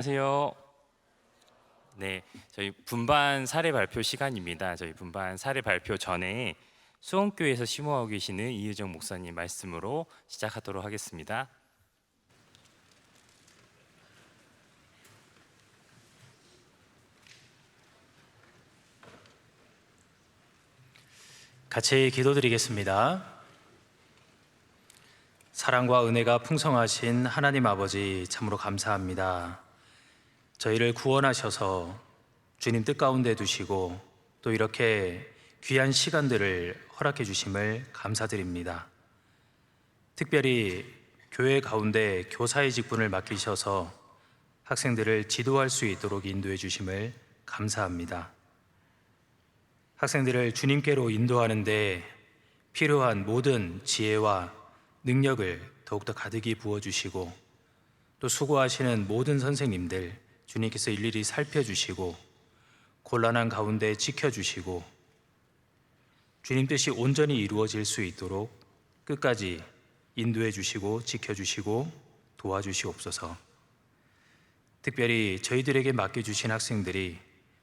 안녕하세요. 네, 저희 분반 사례 발표 시간입니다. 저희 분반 사례 발표 전에 수원교회에서 심호하고 계시는 이유정 목사님 말씀으로 시작하도록 하겠습니다. 같이 기도드리겠습니다. 사랑과 은혜가 풍성하신 하나님 아버지, 참으로 감사합니다. 저희를 구원하셔서 주님 뜻 가운데 두시고 또 이렇게 귀한 시간들을 허락해 주심을 감사드립니다. 특별히 교회 가운데 교사의 직분을 맡기셔서 학생들을 지도할 수 있도록 인도해 주심을 감사합니다. 학생들을 주님께로 인도하는데 필요한 모든 지혜와 능력을 더욱더 가득히 부어주시고 또 수고하시는 모든 선생님들 주님께서 일일이 살펴주시고 곤란한 가운데 지켜주시고 주님 뜻이 온전히 이루어질 수 있도록 끝까지 인도해 주시고 지켜주시고 도와주시옵소서. 특별히 저희들에게 맡겨주신 학생들이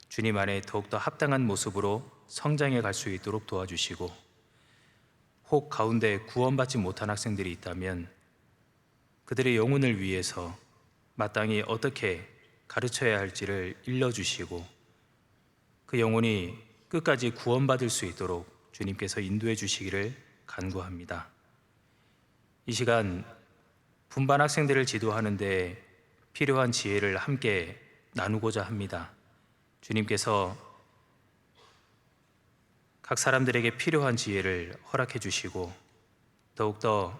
주님 안에 더욱더 합당한 모습으로 성장해 갈 수 있도록 도와주시고 혹 가운데 구원받지 못한 학생들이 있다면 그들의 영혼을 위해서 마땅히 어떻게 가르쳐야 할지를 일러주시고 그 영혼이 끝까지 구원받을 수 있도록 주님께서 인도해 주시기를 간구합니다. 이 시간 분반 학생들을 지도하는데 필요한 지혜를 함께 나누고자 합니다. 주님께서 각 사람들에게 필요한 지혜를 허락해 주시고 더욱더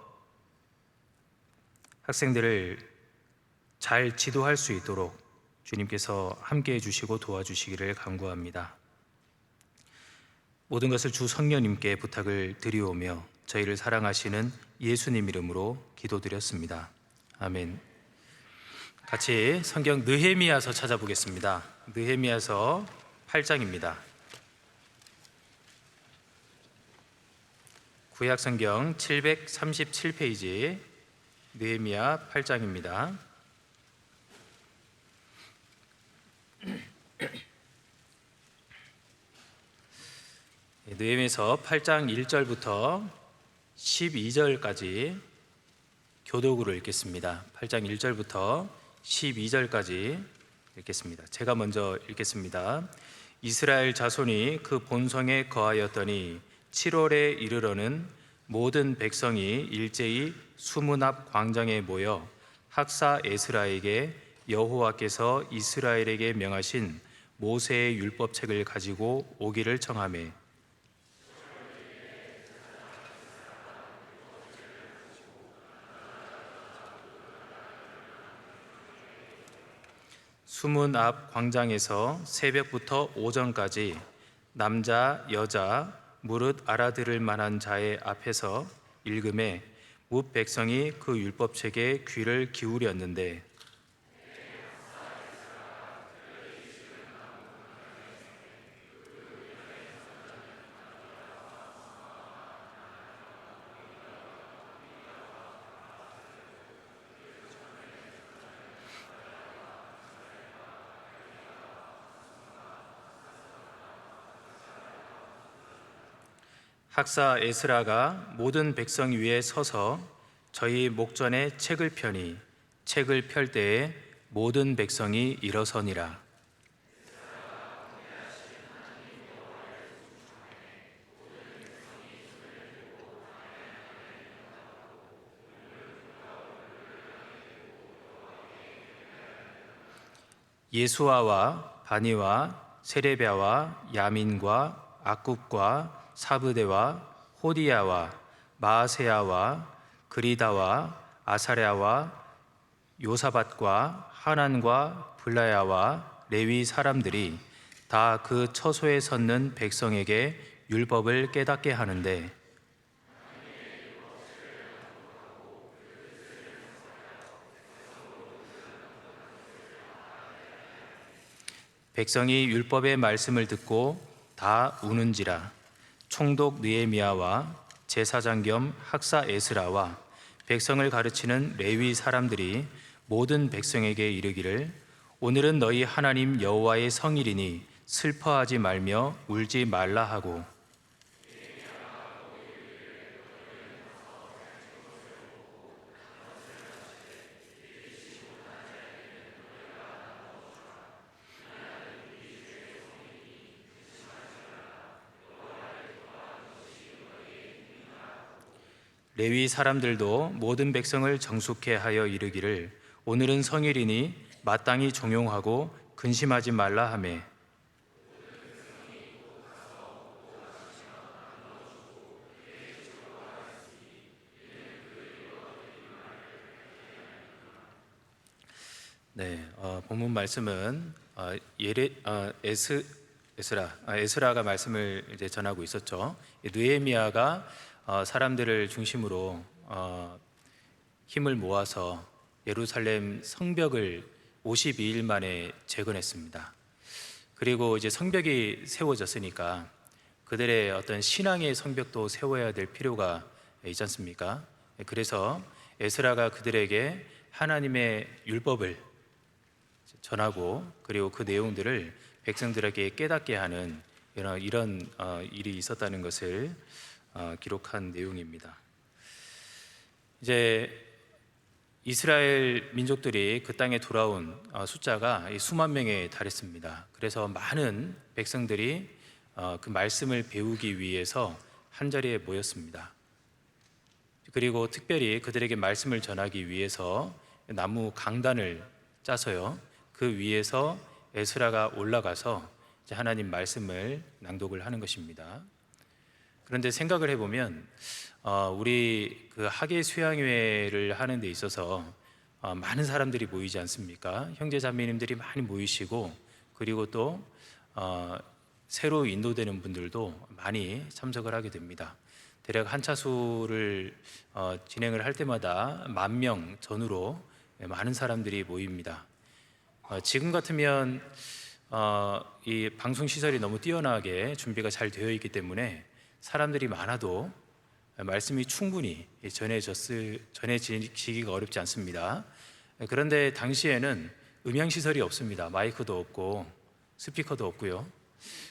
학생들을 잘 지도할 수 있도록 주님께서 함께 해주시고 도와주시기를 간구합니다. 모든 것을 주 성령님께 부탁을 드리오며 저희를 사랑하시는 예수님 이름으로 기도드렸습니다. 아멘. 같이 성경 느헤미야서 찾아보겠습니다. 느헤미야서 8장입니다. 구약성경 737페이지 느헤미야 8장입니다. 느헤미야서 8장 1절부터 12절까지 교독으로 읽겠습니다. 8장 1절부터 12절까지 읽겠습니다. 제가 먼저 읽겠습니다. 이스라엘 자손이 그 본성에 거하였더니 7월에 이르러는 모든 백성이 일제히 수문 앞 광장에 모여 학사 에스라에게 여호와께서 이스라엘에게 명하신 모세의 율법책을 가지고 오기를 청하매 수문 앞 광장에서 새벽부터 오전까지 남자 여자 무릇 알아들을 만한 자의 앞에서 읽음에 뭇 백성이 그 율법책에 귀를 기울였는데 학사 에스라가 모든 백성 위에 서서 저희 목전에 책을 펴니 책을 펼 때에 모든 백성이 일어서니라. 예수아와 바니와 세레비아와 야민과 악굽과 사브대와 호디야와 마아세야와 그리다와 아사랴와 요사밧과 하난과 블라야와 레위 사람들이 다 그 처소에 섰는 백성에게 율법을 깨닫게 하는데 백성이 율법의 말씀을 듣고 다 우는지라. 총독 느헤미야와 제사장 겸 학사 에스라와 백성을 가르치는 레위 사람들이 모든 백성에게 이르기를 오늘은 너희 하나님 여호와의 성일이니 슬퍼하지 말며 울지 말라 하고 레위 사람들도 모든 백성을 정숙해 하여 이르기를 오늘은 성일이니 마땅히 종용하고 근심하지 말라 하매 본문 말씀은 에스라가 말씀을 이제 전하고 있었죠. 느헤미야가 사람들을 중심으로 힘을 모아서 예루살렘 성벽을 52일 만에 재건했습니다. 그리고 이제 성벽이 세워졌으니까 그들의 어떤 신앙의 성벽도 세워야 될 필요가 있지 않습니까? 그래서 에스라가 그들에게 하나님의 율법을 전하고 그리고 그 내용들을 백성들에게 깨닫게 하는 이런 일이 있었다는 것을 기록한 내용입니다. 이제 이스라엘 민족들이 그 땅에 돌아온 숫자가 수만 명에 달했습니다. 그래서 많은 백성들이 그 말씀을 배우기 위해서 한자리에 모였습니다. 그리고 특별히 그들에게 말씀을 전하기 위해서 나무 강단을 짜서요, 그 위에서 에스라가 올라가서 이제 하나님 말씀을 낭독을 하는 것입니다. 그런데 생각을 해보면 우리 그 학예 수양회를 하는 데 있어서 많은 사람들이 모이지 않습니까? 형제 자매님들이 많이 모이시고 그리고 또 새로 인도되는 분들도 많이 참석을 하게 됩니다. 대략 한 차수를 진행을 할 때마다 10,000명 전후로 많은 사람들이 모입니다. 지금 같으면 이 방송 시설이 너무 뛰어나게 준비가 잘 되어 있기 때문에 사람들이 많아도 말씀이 충분히 전해지기가 어렵지 않습니다. 그런데 당시에는 음향 시설이 없습니다. 마이크도 없고 스피커도 없고요.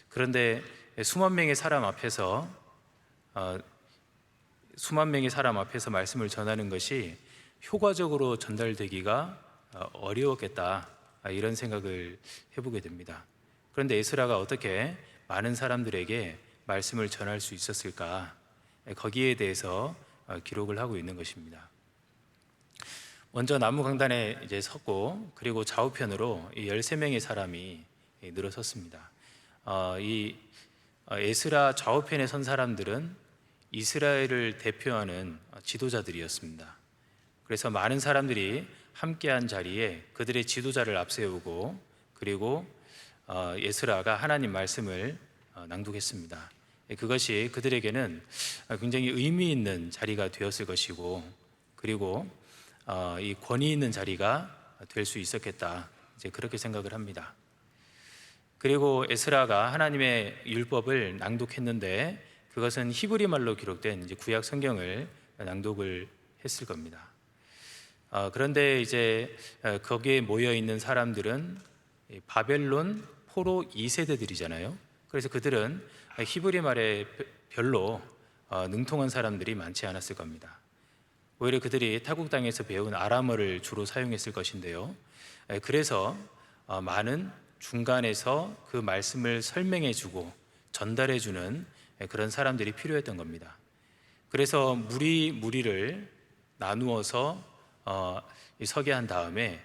그런데 수만 명의 사람 앞에서 말씀을 전하는 것이 효과적으로 전달되기가 어려웠겠다, 이런 생각을 해보게 됩니다. 그런데 에스라가 어떻게 많은 사람들에게 말씀을 전할 수 있었을까? 거기에 대해서 기록을 하고 있는 것입니다. 먼저 나무 강단에 이제 섰고 그리고 좌우편으로 13명의 사람이 늘어섰습니다. 이 에스라 좌우편에 선 사람들은 이스라엘을 대표하는 지도자들이었습니다. 그래서 많은 사람들이 함께한 자리에 그들의 지도자를 앞세우고 그리고 에스라가 하나님 말씀을 낭독했습니다. 그것이 그들에게는 굉장히 의미 있는 자리가 되었을 것이고 그리고 이 권위 있는 자리가 될 수 있었겠다, 이제 그렇게 생각을 합니다. 그리고 에스라가 하나님의 율법을 낭독했는데 그것은 히브리 말로 기록된 이제 구약 성경을 낭독을 했을 겁니다. 그런데 이제 거기에 모여 있는 사람들은 바벨론 포로 2세대들이잖아요. 그래서 그들은 히브리 말에 별로 능통한 사람들이 많지 않았을 겁니다. 오히려 그들이 타국 땅에서 배운 아람어를 주로 사용했을 것인데요. 그래서 많은 중간에서 그 말씀을 설명해주고 전달해주는 그런 사람들이 필요했던 겁니다. 그래서 무리를 나누어서 서게 한 다음에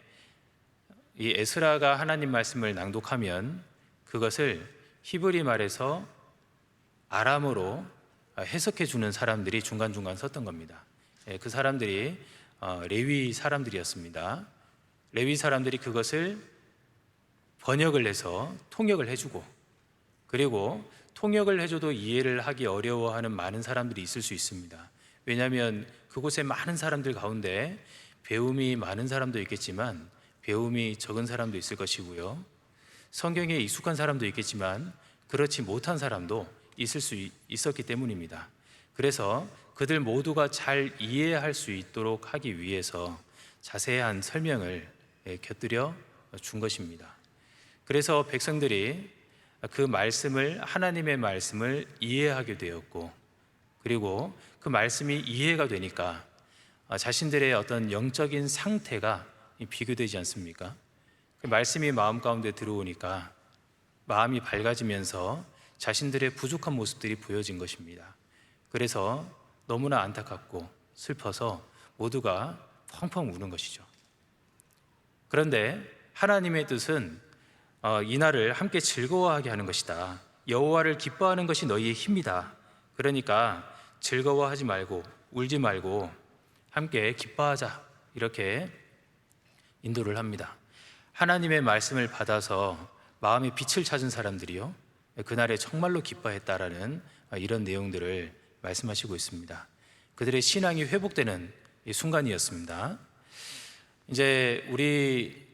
이 에스라가 하나님 말씀을 낭독하면 그것을 히브리 말에서 아람어로 해석해 주는 사람들이 중간중간 섰던 겁니다. 그 사람들이 레위 사람들이었습니다. 레위 사람들이 그것을 번역을 해서 통역을 해주고 그리고 통역을 해줘도 이해를 하기 어려워하는 많은 사람들이 있을 수 있습니다. 왜냐하면 그곳에 많은 사람들 가운데 배움이 많은 사람도 있겠지만 배움이 적은 사람도 있을 것이고요, 성경에 익숙한 사람도 있겠지만 그렇지 못한 사람도 있을 수 있었기 때문입니다. 그래서 그들 모두가 잘 이해할 수 있도록 하기 위해서 자세한 설명을 곁들여 준 것입니다. 그래서 백성들이 그 말씀을, 하나님의 말씀을 이해하게 되었고, 그리고 그 말씀이 이해가 되니까 자신들의 어떤 영적인 상태가 비교되지 않습니까? 그 말씀이 마음 가운데 들어오니까 마음이 밝아지면서 자신들의 부족한 모습들이 보여진 것입니다. 그래서 너무나 안타깝고 슬퍼서 모두가 펑펑 우는 것이죠. 그런데 하나님의 뜻은 이날을 함께 즐거워하게 하는 것이다. 여호와를 기뻐하는 것이 너희의 힘이다. 그러니까 즐거워하지 말고 울지 말고 함께 기뻐하자, 이렇게 인도를 합니다. 하나님의 말씀을 받아서 마음의 빛을 찾은 사람들이요, 그날에 정말로 기뻐했다라는 이런 내용들을 말씀하시고 있습니다. 그들의 신앙이 회복되는 이 순간이었습니다. 이제 우리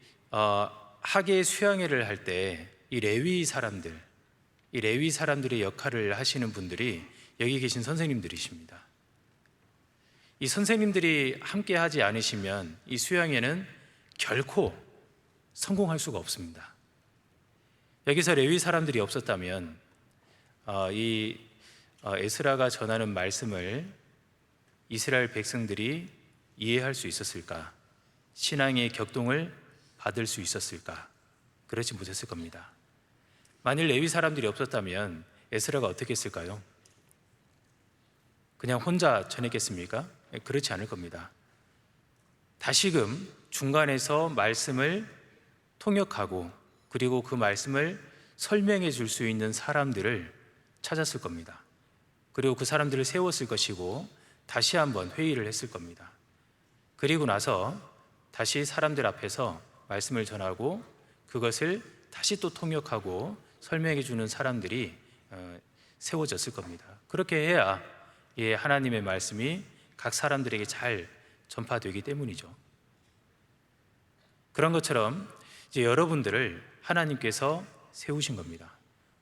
학예 수양회를 할 때 이 레위 사람들의 역할을 하시는 분들이 여기 계신 선생님들이십니다. 이 선생님들이 함께 하지 않으시면 이 수양회는 결코 성공할 수가 없습니다. 여기서 레위 사람들이 없었다면 이 에스라가 전하는 말씀을 이스라엘 백성들이 이해할 수 있었을까? 신앙의 격동을 받을 수 있었을까? 그렇지 못했을 겁니다. 만일 레위 사람들이 없었다면 에스라가 어떻게 했을까요? 그냥 혼자 전했겠습니까? 그렇지 않을 겁니다. 다시금 중간에서 말씀을 통역하고, 그리고 그 말씀을 설명해 줄 수 있는 사람들을 찾았을 겁니다. 그리고 그 사람들을 세웠을 것이고 다시 한번 회의를 했을 겁니다. 그리고 나서 다시 사람들 앞에서 말씀을 전하고 그것을 다시 또 통역하고 설명해 주는 사람들이 세워졌을 겁니다. 그렇게 해야 하나님의 말씀이 각 사람들에게 잘 전파되기 때문이죠. 그런 것처럼 이제 여러분들을 하나님께서 세우신 겁니다.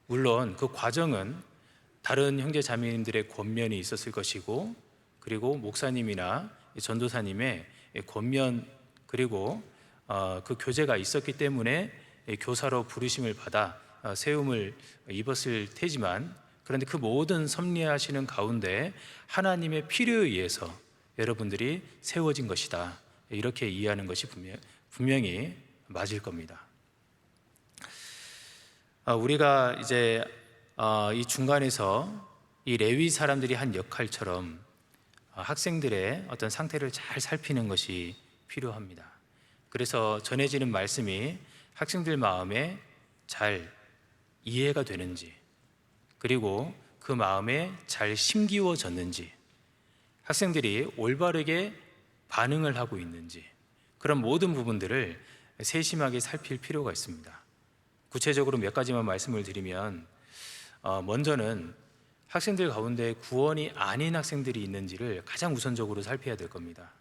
물론 그 과정은 다른 형제 자매님들의 권면이 있었을 것이고, 그리고 목사님이나 전도사님의 권면, 그리고 그 교제가 있었기 때문에 교사로 부르심을 받아 세움을 입었을 테지만, 그런데 그 모든 섭리하시는 가운데 하나님의 필요에 의해서 여러분들이 세워진 것이다, 이렇게 이해하는 것이 분명히 맞을 겁니다. 우리가 이제 이 중간에서 이 레위 사람들이 한 역할처럼 학생들의 어떤 상태를 잘 살피는 것이 필요합니다. 그래서 전해지는 말씀이 학생들 마음에 잘 이해가 되는지, 그리고 그 마음에 잘 심기워졌는지, 학생들이 올바르게 반응을 하고 있는지, 그런 모든 부분들을 세심하게 살필 필요가 있습니다. 구체적으로 몇 가지만 말씀을 드리면, 먼저는 학생들 가운데 구원이 아닌 학생들이 있는지를 가장 우선적으로 살펴야 될 겁니다.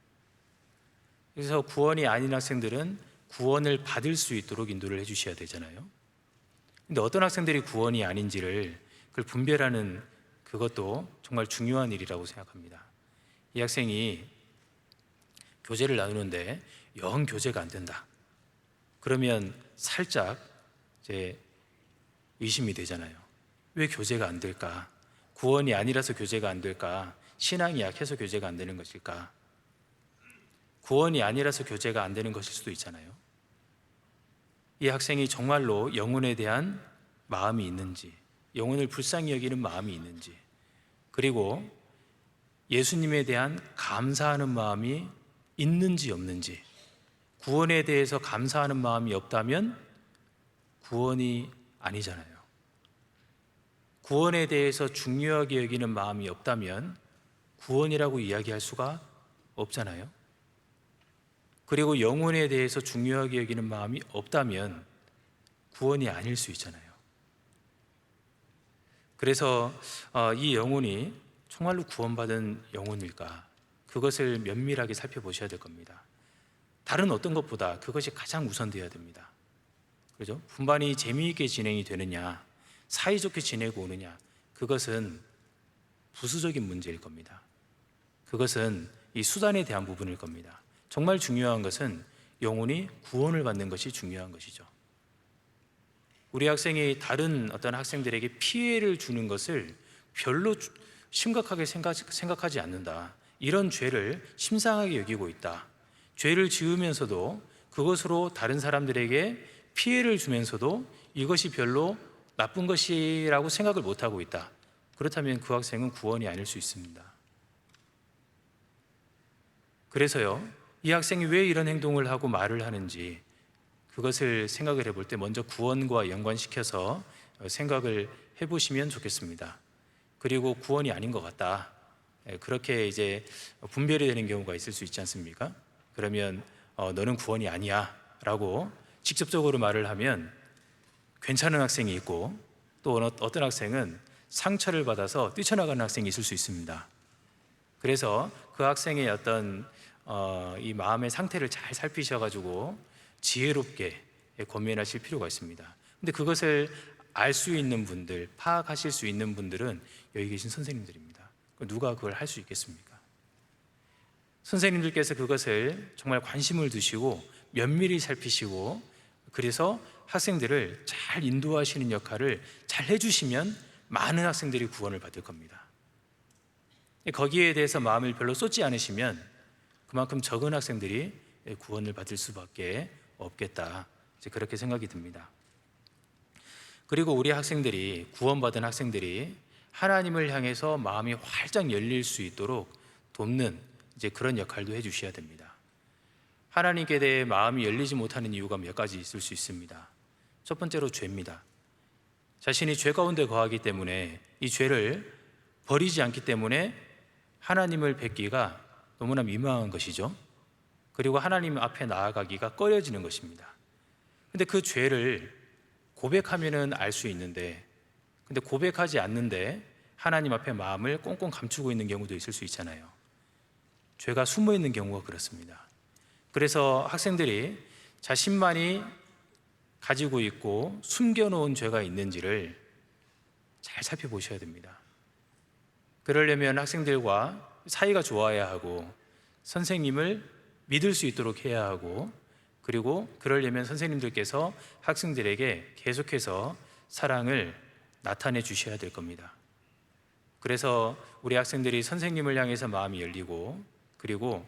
그래서 구원이 아닌 학생들은 구원을 받을 수 있도록 인도를 해주셔야 되잖아요. 근데 어떤 학생들이 구원이 아닌지를 그걸 분별하는 그것도 정말 중요한 일이라고 생각합니다. 이 학생이 교제를 나누는데 영 교제가 안 된다. 그러면 살짝 이제 의심이 되잖아요. 왜 교제가 안 될까? 구원이 아니라서 교제가 안 될까? 신앙이 약해서 교제가 안 되는 것일까? 구원이 아니라서 교제가 안 되는 것일 수도 있잖아요. 이 학생이 정말로 영혼에 대한 마음이 있는지, 영혼을 불쌍히 여기는 마음이 있는지, 그리고 예수님에 대한 감사하는 마음이 있는지 없는지, 구원에 대해서 감사하는 마음이 없다면 구원이 아니잖아요. 구원에 대해서 중요하게 여기는 마음이 없다면 구원이라고 이야기할 수가 없잖아요. 그리고 영혼에 대해서 중요하게 여기는 마음이 없다면 구원이 아닐 수 있잖아요. 그래서 이 영혼이 정말로 구원받은 영혼일까? 그것을 면밀하게 살펴보셔야 될 겁니다. 다른 어떤 것보다 그것이 가장 우선되어야 됩니다. 그죠? 분반이 재미있게 진행이 되느냐, 사이좋게 지내고 오느냐, 그것은 부수적인 문제일 겁니다. 그것은 이 수단에 대한 부분일 겁니다. 정말 중요한 것은 영혼이 구원을 받는 것이 중요한 것이죠. 우리 학생이 다른 어떤 학생들에게 피해를 주는 것을 별로 심각하게 생각하지 않는다. 이런 죄를 심상하게 여기고 있다. 죄를 지으면서도 그것으로 다른 사람들에게 피해를 주면서도 이것이 별로 나쁜 것이라고 생각을 못하고 있다. 그렇다면 그 학생은 구원이 아닐 수 있습니다. 그래서요, 이 학생이 왜 이런 행동을 하고 말을 하는지 그것을 생각을 해볼 때 먼저 구원과 연관시켜서 생각을 해보시면 좋겠습니다. 그리고 구원이 아닌 것 같다. 그렇게 이제 분별이 되는 경우가 있을 수 있지 않습니까? 그러면 너는 구원이 아니야 라고 직접적으로 말을 하면 괜찮은 학생이 있고, 또 어떤 학생은 상처를 받아서 뛰쳐나가는 학생이 있을 수 있습니다. 그래서 그 학생의 어떤 이 마음의 상태를 잘 살피셔가지고 지혜롭게 권면하실 필요가 있습니다. 근데 그것을 알 수 있는 분들, 파악하실 수 있는 분들은 여기 계신 선생님들입니다. 누가 그걸 할 수 있겠습니까? 선생님들께서 그것을 정말 관심을 두시고 면밀히 살피시고, 그래서 학생들을 잘 인도하시는 역할을 잘 해주시면 많은 학생들이 구원을 받을 겁니다. 거기에 대해서 마음을 별로 쏟지 않으시면 그만큼 적은 학생들이 구원을 받을 수밖에 없겠다, 이제 그렇게 생각이 듭니다. 그리고 우리 학생들이, 구원받은 학생들이 하나님을 향해서 마음이 활짝 열릴 수 있도록 돕는 이제 그런 역할도 해주셔야 됩니다. 하나님께 대해 마음이 열리지 못하는 이유가 몇 가지 있을 수 있습니다. 첫 번째로 죄입니다. 자신이 죄 가운데 거하기 때문에, 이 죄를 버리지 않기 때문에 하나님을 뵙기가 너무나 민망한 것이죠. 그리고 하나님 앞에 나아가기가 꺼려지는 것입니다. 근데 그 죄를 고백하면은 알 수 있는데, 근데 고백하지 않는데 하나님 앞에 마음을 꽁꽁 감추고 있는 경우도 있을 수 있잖아요. 죄가 숨어 있는 경우가 그렇습니다. 그래서 학생들이 자신만이 가지고 있고 숨겨놓은 죄가 있는지를 잘 살펴보셔야 됩니다. 그러려면 학생들과 사이가 좋아야 하고, 선생님을 믿을 수 있도록 해야 하고, 그리고 그러려면 선생님들께서 학생들에게 계속해서 사랑을 나타내 주셔야 될 겁니다. 그래서 우리 학생들이 선생님을 향해서 마음이 열리고, 그리고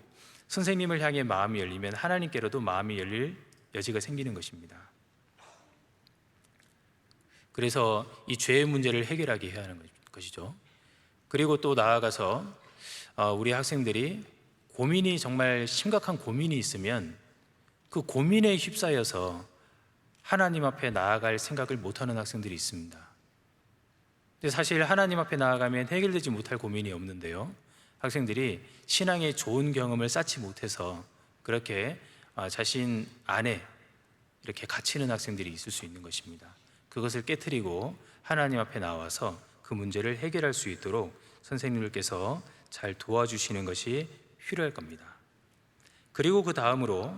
선생님을 향해 마음이 열리면 하나님께로도 마음이 열릴 여지가 생기는 것입니다. 그래서 이 죄의 문제를 해결하게 해야 하는 것이죠. 그리고 또 나아가서 우리 학생들이 고민이, 정말 심각한 고민이 있으면 그 고민에 휩싸여서 하나님 앞에 나아갈 생각을 못하는 학생들이 있습니다. 근데 사실 하나님 앞에 나아가면 해결되지 못할 고민이 없는데요, 학생들이 신앙의 좋은 경험을 쌓지 못해서 그렇게 자신 안에 이렇게 갇히는 학생들이 있을 수 있는 것입니다. 그것을 깨트리고 하나님 앞에 나와서 그 문제를 해결할 수 있도록 선생님들께서 잘 도와주시는 것이 필요할 겁니다. 그리고 그 다음으로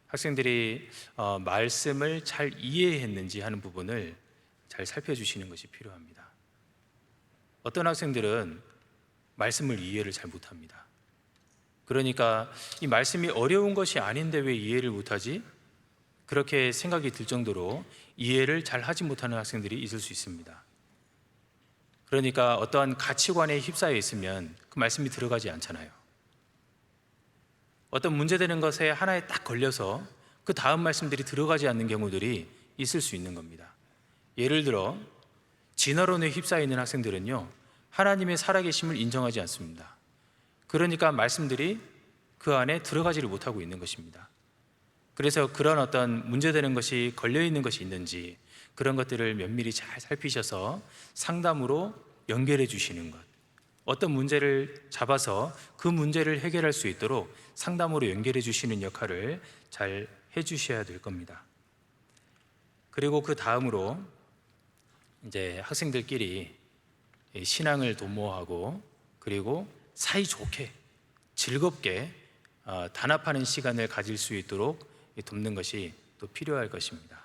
학생들이 말씀을 잘 이해했는지 하는 부분을 잘 살펴주시는 것이 필요합니다. 어떤 학생들은 말씀을 이해를 잘 못합니다. 그러니까 이 말씀이 어려운 것이 아닌데 왜 이해를 못하지? 그렇게 생각이 들 정도로 이해를 잘 하지 못하는 학생들이 있을 수 있습니다. 그러니까 어떠한 가치관에 휩싸여 있으면 그 말씀이 들어가지 않잖아요. 어떤 문제되는 것에 하나에 딱 걸려서 그 다음 말씀들이 들어가지 않는 경우들이 있을 수 있는 겁니다. 예를 들어 진화론에 휩싸여 있는 학생들은요, 하나님의 살아계심을 인정하지 않습니다. 그러니까 말씀들이 그 안에 들어가지를 못하고 있는 것입니다. 그래서 그런 어떤 문제되는 것이 걸려있는 것이 있는지, 그런 것들을 면밀히 잘 살피셔서 상담으로 연결해 주시는 것, 어떤 문제를 잡아서 그 문제를 해결할 수 있도록 상담으로 연결해 주시는 역할을 잘 해주셔야 될 겁니다. 그리고 그 다음으로 이제 학생들끼리 신앙을 도모하고, 그리고 사이좋게 즐겁게 단합하는 시간을 가질 수 있도록 돕는 것이 또 필요할 것입니다.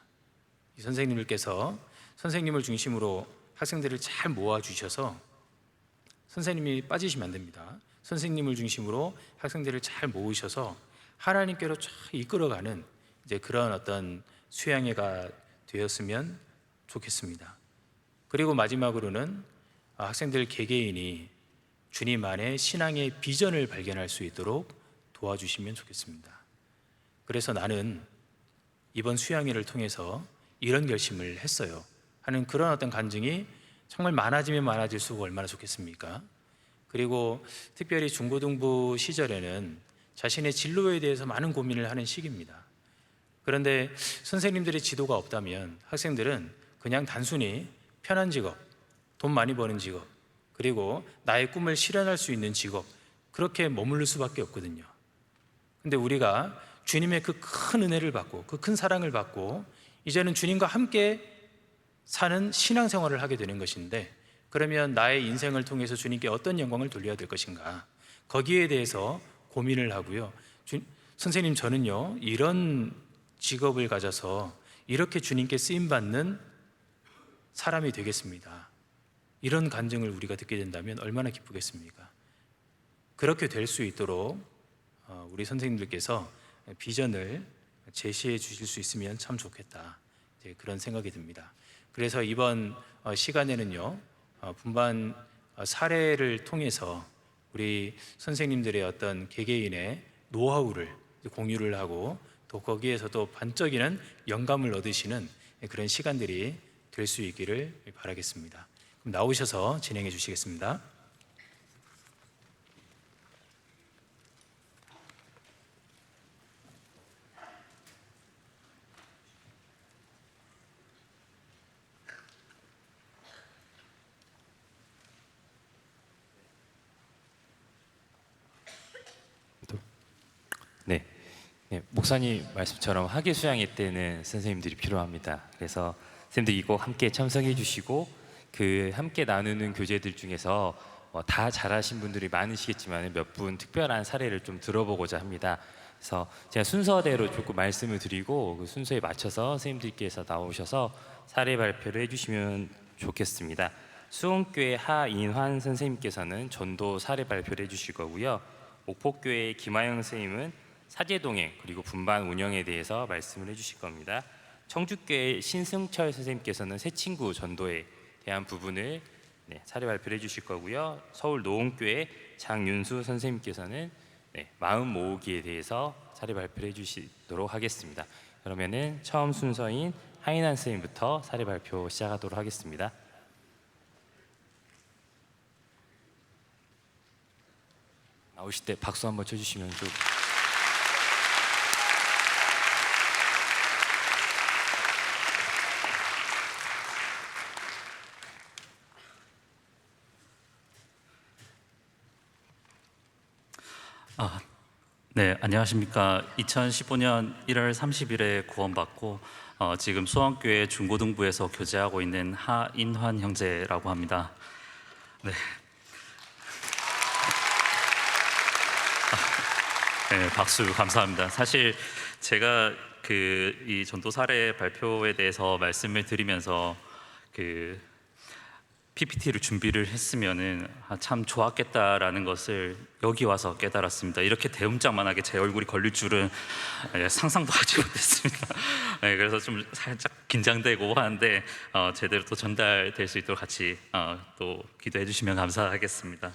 이 선생님들께서 선생님을 중심으로 학생들을 잘 모아주셔서, 선생님이 빠지시면 안 됩니다. 선생님을 중심으로 학생들을 잘 모으셔서 하나님께로 쫙 이끌어가는 이제 그런 어떤 수양회가 되었으면 좋겠습니다. 그리고 마지막으로는 학생들 개개인이 주님 안에 신앙의 비전을 발견할 수 있도록 도와주시면 좋겠습니다. 그래서 나는 이번 수양회를 통해서 이런 결심을 했어요 하는 그런 어떤 간증이 정말 많아지면 많아질수록 얼마나 좋겠습니까? 그리고 특별히 중고등부 시절에는 자신의 진로에 대해서 많은 고민을 하는 시기입니다. 그런데 선생님들의 지도가 없다면 학생들은 그냥 단순히 편한 직업, 돈 많이 버는 직업, 그리고 나의 꿈을 실현할 수 있는 직업, 그렇게 머무를 수밖에 없거든요. 근데 우리가 주님의 그 큰 은혜를 받고 그 큰 사랑을 받고 이제는 주님과 함께 사는 신앙생활을 하게 되는 것인데, 그러면 나의 인생을 통해서 주님께 어떤 영광을 돌려야 될 것인가, 거기에 대해서 고민을 하고요. 선생님, 저는요 이런 직업을 가져서 이렇게 주님께 쓰임받는 사람이 되겠습니다, 이런 간증을 우리가 듣게 된다면 얼마나 기쁘겠습니까? 그렇게 될 수 있도록 우리 선생님들께서 비전을 제시해 주실 수 있으면 참 좋겠다, 그런 생각이 듭니다. 그래서 이번 시간에는요 분반 사례를 통해서 우리 선생님들의 어떤 개개인의 노하우를 공유를 하고 또 거기에서 또 반짝이는 영감을 얻으시는 그런 시간들이 될 수 있기를 바라겠습니다. 그럼 나오셔서 진행해 주시겠습니다. 네. 네, 목사님 말씀처럼 학예 수양회 때는 선생님들이 필요합니다. 그래서 선생님들 이거 함께 참석해 주시고 그 함께 나누는 교재들 중에서 다 잘하신 분들이 많으시겠지만 몇 분 특별한 사례를 좀 들어보고자 합니다. 그래서 제가 순서대로 조금 말씀을 드리고 그 순서에 맞춰서 선생님들께서 나오셔서 사례 발표를 해주시면 좋겠습니다. 수원교회 하인환 선생님께서는 전도 사례 발표를 해주실 거고요. 목포교회 김하영 선생님은 사제동행 그리고 분반 운영에 대해서 말씀을 해주실 겁니다. 청주교회 신승철 선생님께서는 새 친구 전도에 대한 부분을 사례 발표를 해주실 거고요. 서울 노원교회 장윤수 선생님께서는 마음 모으기에 대해서 사례 발표를 해주시도록 하겠습니다. 그러면은 처음 순서인 하인한 선생님부터 사례 발표 시작하도록 하겠습니다. 나오실 때 박수 한번 쳐주시면 좀. 네, 안녕하십니까. 2015년 1월 30일에 구원받고 지금 수원교회 중고등부에서 교제하고 있는 하인환 형제라고 합니다. 네. 네, 박수 감사합니다. 사실 제가 이 전도 사례 발표에 대해서 말씀을 드리면서 PPT를 준비를 했으면은 참 좋았겠다라는 것을 여기 와서 깨달았습니다. 이렇게 대문짝만하게 제 얼굴이 걸릴 줄은 상상도 하지 못했습니다. 그래서 좀 살짝 긴장되고 하는데 제대로 또 전달될 수 있도록 같이 또 기도해 주시면 감사하겠습니다.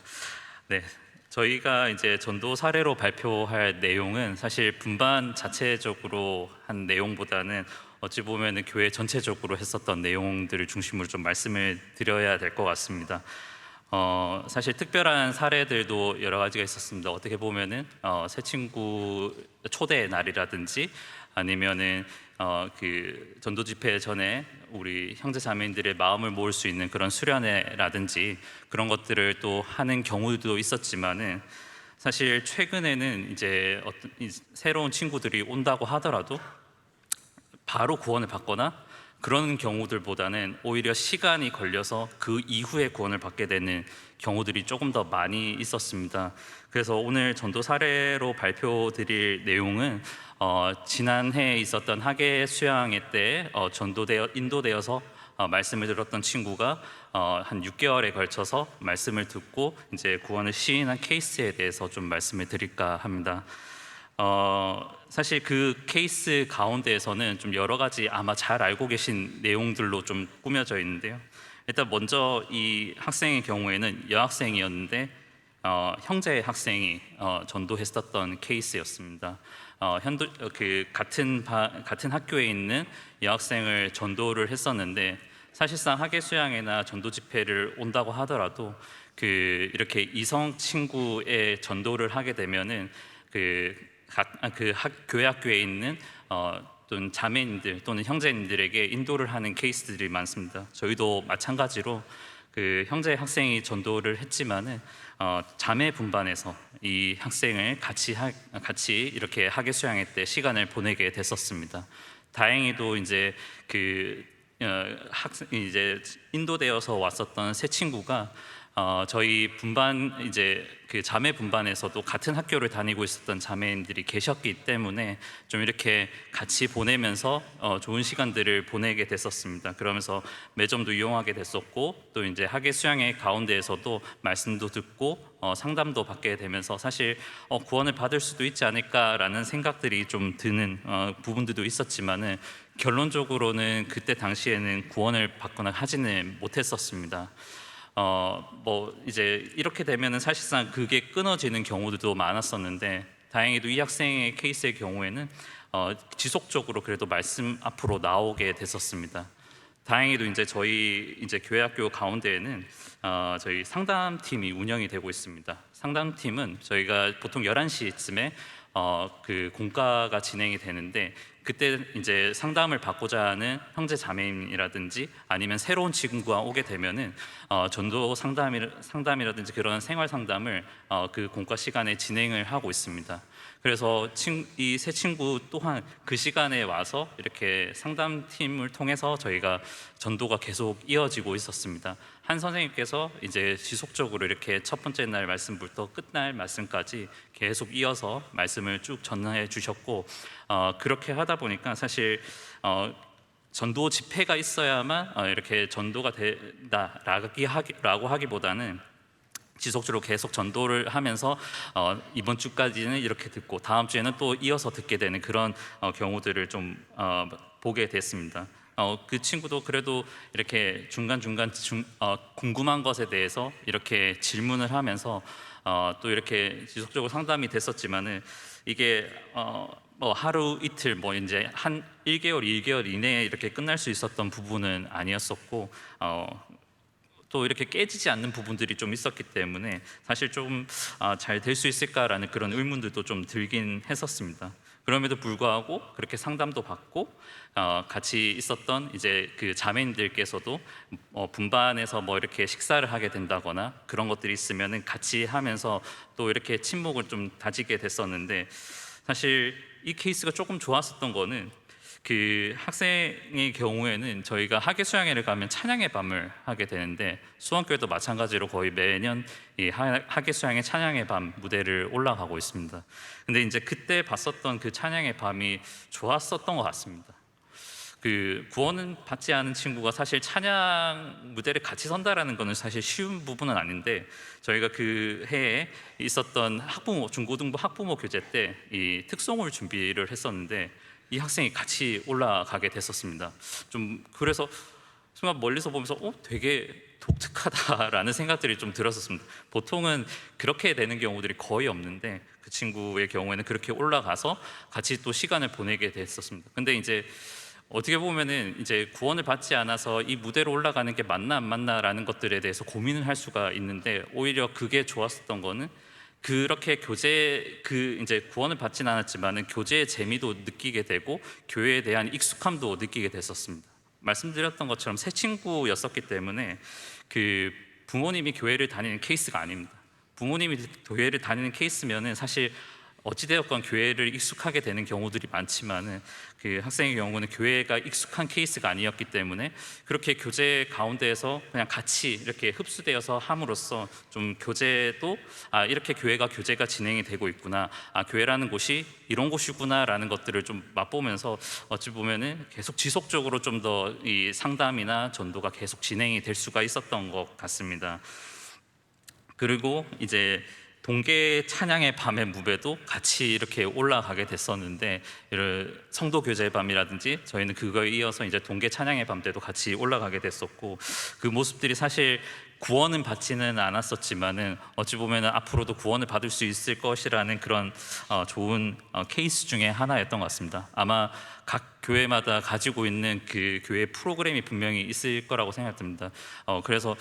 네, 저희가 이제 전도 사례로 발표할 내용은 사실 분반 자체적으로 한 내용보다는 어찌 보면은 교회 전체적으로 했었던 내용들을 중심으로 좀 말씀을 드려야 될 것 같습니다. 사실 특별한 사례들도 여러 가지가 있었습니다. 어떻게 보면은 새 친구 초대 날이라든지 아니면은 그 전도 집회 전에 우리 형제 자매인들의 마음을 모을 수 있는 그런 수련회라든지 그런 것들을 또 하는 경우도 있었지만은 사실 최근에는 이제 어떤 새로운 친구들이 온다고 하더라도 바로 구원을 받거나 그런 경우들보다는 오히려 시간이 걸려서 그 이후에 구원을 받게 되는 경우들이 조금 더 많이 있었습니다. 그래서 오늘 전도 사례로 발표드릴 내용은 지난해에 있었던 학예 수양회 때 인도되어서 말씀을 들었던 친구가 한 6개월에 걸쳐서 말씀을 듣고 이제 구원을 시인한 케이스에 대해서 좀 말씀을 드릴까 합니다. 사실 그 케이스 가운데에서는 좀 여러 가지 아마 잘 알고 계신 내용들로 좀 꾸며져 있는데요. 일단 먼저 이 학생의 경우에는 여학생이었는데 형제 학생이 전도했었던 케이스였습니다. 같은 학교에 있는 여학생을 전도를 했었는데 사실상 학예 수양회나 전도 집회를 온다고 하더라도 이렇게 이성 친구의 전도를 하게 되면은 교회 학교에 있는 또는 자매님들 또는 형제님들에게 인도를 하는 케이스들이 많습니다. 저희도 마찬가지로 형제 학생이 전도를 했지만은 자매 분반에서 이 학생을 같이 이렇게 학예 수양회 때 시간을 보내게 됐었습니다. 다행히도 이제 이제 인도되어서 왔었던 새 친구가 저희 분반 이제 자매 분반에서도 같은 학교를 다니고 있었던 자매님들이 계셨기 때문에 좀 이렇게 같이 보내면서 좋은 시간들을 보내게 됐었습니다. 그러면서 매점도 이용하게 됐었고 또 이제 학예 수양회 가운데에서도 말씀도 듣고 상담도 받게 되면서 사실 구원을 받을 수도 있지 않을까라는 생각들이 좀 드는 부분들도 있었지만은 결론적으로는 그때 당시에는 구원을 받거나 하지는 못했었습니다. 이제 이렇게 되면은 사실상 그게 끊어지는 경우들도 많았었는데 다행히도 이 학생의 케이스의 경우에는 지속적으로 그래도 말씀 앞으로 나오게 됐었습니다. 다행히도 이제 저희 이제 교회학교 가운데에는 저희 상담팀이 운영이 되고 있습니다. 상담팀은 저희가 보통 11시쯤에 공과가 진행이 되는데 그때 이제 상담을 받고자 하는 형제 자매님이라든지 아니면 새로운 친구가 오게 되면은 전도 상담이라든지 그런 생활 상담을 공과 시간에 진행을 하고 있습니다. 그래서 이 새 친구 또한 그 시간에 와서 이렇게 상담팀을 통해서 저희가 전도가 계속 이어지고 있었습니다. 한 선생님께서 이제 지속적으로 이렇게 첫 번째 날 말씀부터 끝날 말씀까지 계속 이어서 말씀을 쭉 전해 주셨고 그렇게 하다 보니까 사실 전도 집회가 있어야만 이렇게 전도가 된다라고 하기보다는 지속적으로 계속 전도를 하면서 이번 주까지는 이렇게 듣고 다음 주에는 또 이어서 듣게 되는 그런 경우들을 좀 보게 됐습니다. 그 친구도 그래도 이렇게 중간중간 궁금한 것에 대해서 이렇게 질문을 하면서 또 이렇게 지속적으로 상담이 됐었지만은 이게 하루 이틀 이제 한 1개월, 2개월 이내에 이렇게 끝날 수 있었던 부분은 아니었었고 또 이렇게 깨지지 않는 부분들이 좀 있었기 때문에 사실 좀 잘 될 수 있을까라는 그런 의문들도 좀 들긴 했었습니다. 그럼에도 불구하고 그렇게 상담도 받고 같이 있었던 이제 그 자매님들께서도 분반에서 이렇게 식사를 하게 된다거나 그런 것들이 있으면은 같이 하면서 또 이렇게 친목을 좀 다지게 됐었는데 사실 이 케이스가 조금 좋았었던 거는 그 학생의 경우에는 저희가 학예 수양회를 가면 찬양의 밤을 하게 되는데 수원교회도 마찬가지로 거의 매년 이 학예 수양회 찬양의 밤 무대를 올라가고 있습니다. 근데 이제 그때 봤었던 그 찬양의 밤이 좋았었던 것 같습니다. 구원은 받지 않은 친구가 사실 찬양 무대를 같이 선다라는 것은 사실 쉬운 부분은 아닌데 저희가 그 해에 있었던 중고등부 학부모 교제 때 이 특송을 준비를 했었는데 이 학생이 같이 올라가게 됐었습니다. 좀 그래서 순간 멀리서 보면서 되게 독특하다라는 생각들이 좀 들었었습니다. 보통은 그렇게 되는 경우들이 거의 없는데 그 친구의 경우에는 그렇게 올라가서 같이 또 시간을 보내게 됐었습니다. 근데 이제 어떻게 보면은 이제 구원을 받지 않아서 이 무대로 올라가는 게 맞나 안 맞나라는 것들에 대해서 고민을 할 수가 있는데 오히려 그게 좋았었던 거는 그렇게 이제 구원을 받지는 않았지만은 교제의 재미도 느끼게 되고 교회에 대한 익숙함도 느끼게 됐었습니다. 말씀드렸던 것처럼 새 친구였었기 때문에 부모님이 교회를 다니는 케이스가 아닙니다. 부모님이 교회를 다니는 케이스면은 사실 어찌되었건 교회를 익숙하게 되는 경우들이 많지만은 그 학생의 경우는 교회가 익숙한 케이스가 아니었기 때문에 그렇게 교제 가운데에서 그냥 같이 이렇게 흡수되어서 함으로써 좀 교제도 이렇게 교제가 진행이 되고 있구나, 교회라는 곳이 이런 곳이구나라는 것들을 좀 맛보면서 어찌 보면은 계속 지속적으로 좀 더 이 상담이나 전도가 계속 진행이 될 수가 있었던 것 같습니다. 그리고 이제 동계 찬양의 밤의 무배도 같이 이렇게 올라가게 됐었는데, 성도 교제의 밤이라든지 저희는 그거에 이어서 이제 동계 찬양의 밤 때도 같이 올라가게 됐었고, 그 모습들이 사실 구원은 받지는 않았었지만은 어찌 보면은 앞으로도 구원을 받을 수 있을 것이라는 그런 좋은 케이스 중에 하나였던 것 같습니다. 아마 각 교회마다 가지고 있는 그 교회 프로그램이 분명히 있을 거라고 생각됩니다. 그래서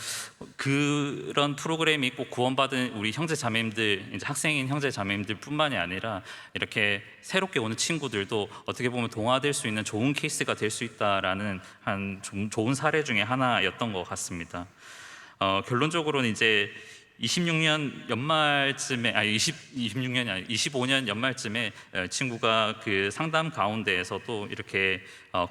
그런 프로그램이 꼭 구원받은 우리 형제 자매님들, 이제 학생인 형제 자매님들뿐만이 아니라 이렇게 새롭게 오는 친구들도 어떻게 보면 동화될 수 있는 좋은 케이스가 될 수 있다라는 한 좀 좋은 사례 중에 하나였던 것 같습니다. 결론적으로는 이제 26년 연말쯤에 26년이 아니 25년 연말쯤에 친구가 그 상담 가운데에서도 이렇게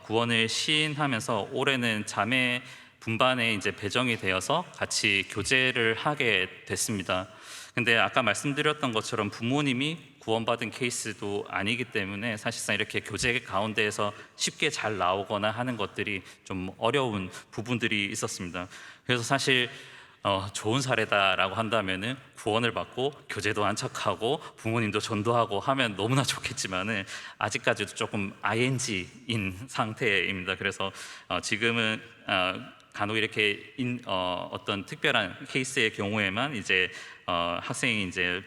구원을 시인하면서 올해는 자매 분반에 이제 배정이 되어서 같이 교제를 하게 됐습니다. 근데 아까 말씀드렸던 것처럼 부모님이 구원받은 케이스도 아니기 때문에 사실상 이렇게 교제 가운데에서 쉽게 잘 나오거나 하는 것들이 좀 어려운 부분들이 있었습니다. 그래서 사실 좋은 사례다라고 한다면은 구원을 받고 교제도 안착하고 부모님도 전도하고 하면 너무나 좋겠지만은 아직까지도 조금 ING인 상태입니다. 그래서 지금은 간혹 이렇게 어떤 특별한 케이스의 경우에만 이제 학생이 이제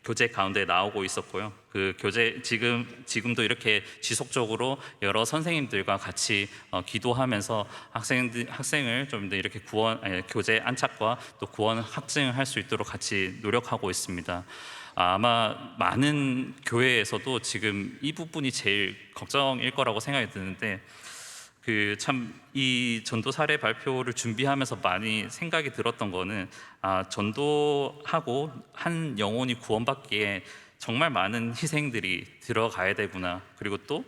교제 가운데 나오고 있었고요. 그 교제 지금도 이렇게 지속적으로 여러 선생님들과 같이 기도하면서 학생을 좀 더 이렇게 교제 안착과 또 구원 확증할 수 있도록 같이 노력하고 있습니다. 아마 많은 교회에서도 지금 이 부분이 제일 걱정일 거라고 생각이 드는데, 그 참 이 전도 사례 발표를 준비하면서 많이 생각이 들었던 거는, 전도하고 한 영혼이 구원받기에 정말 많은 희생들이 들어가야 되구나. 그리고 또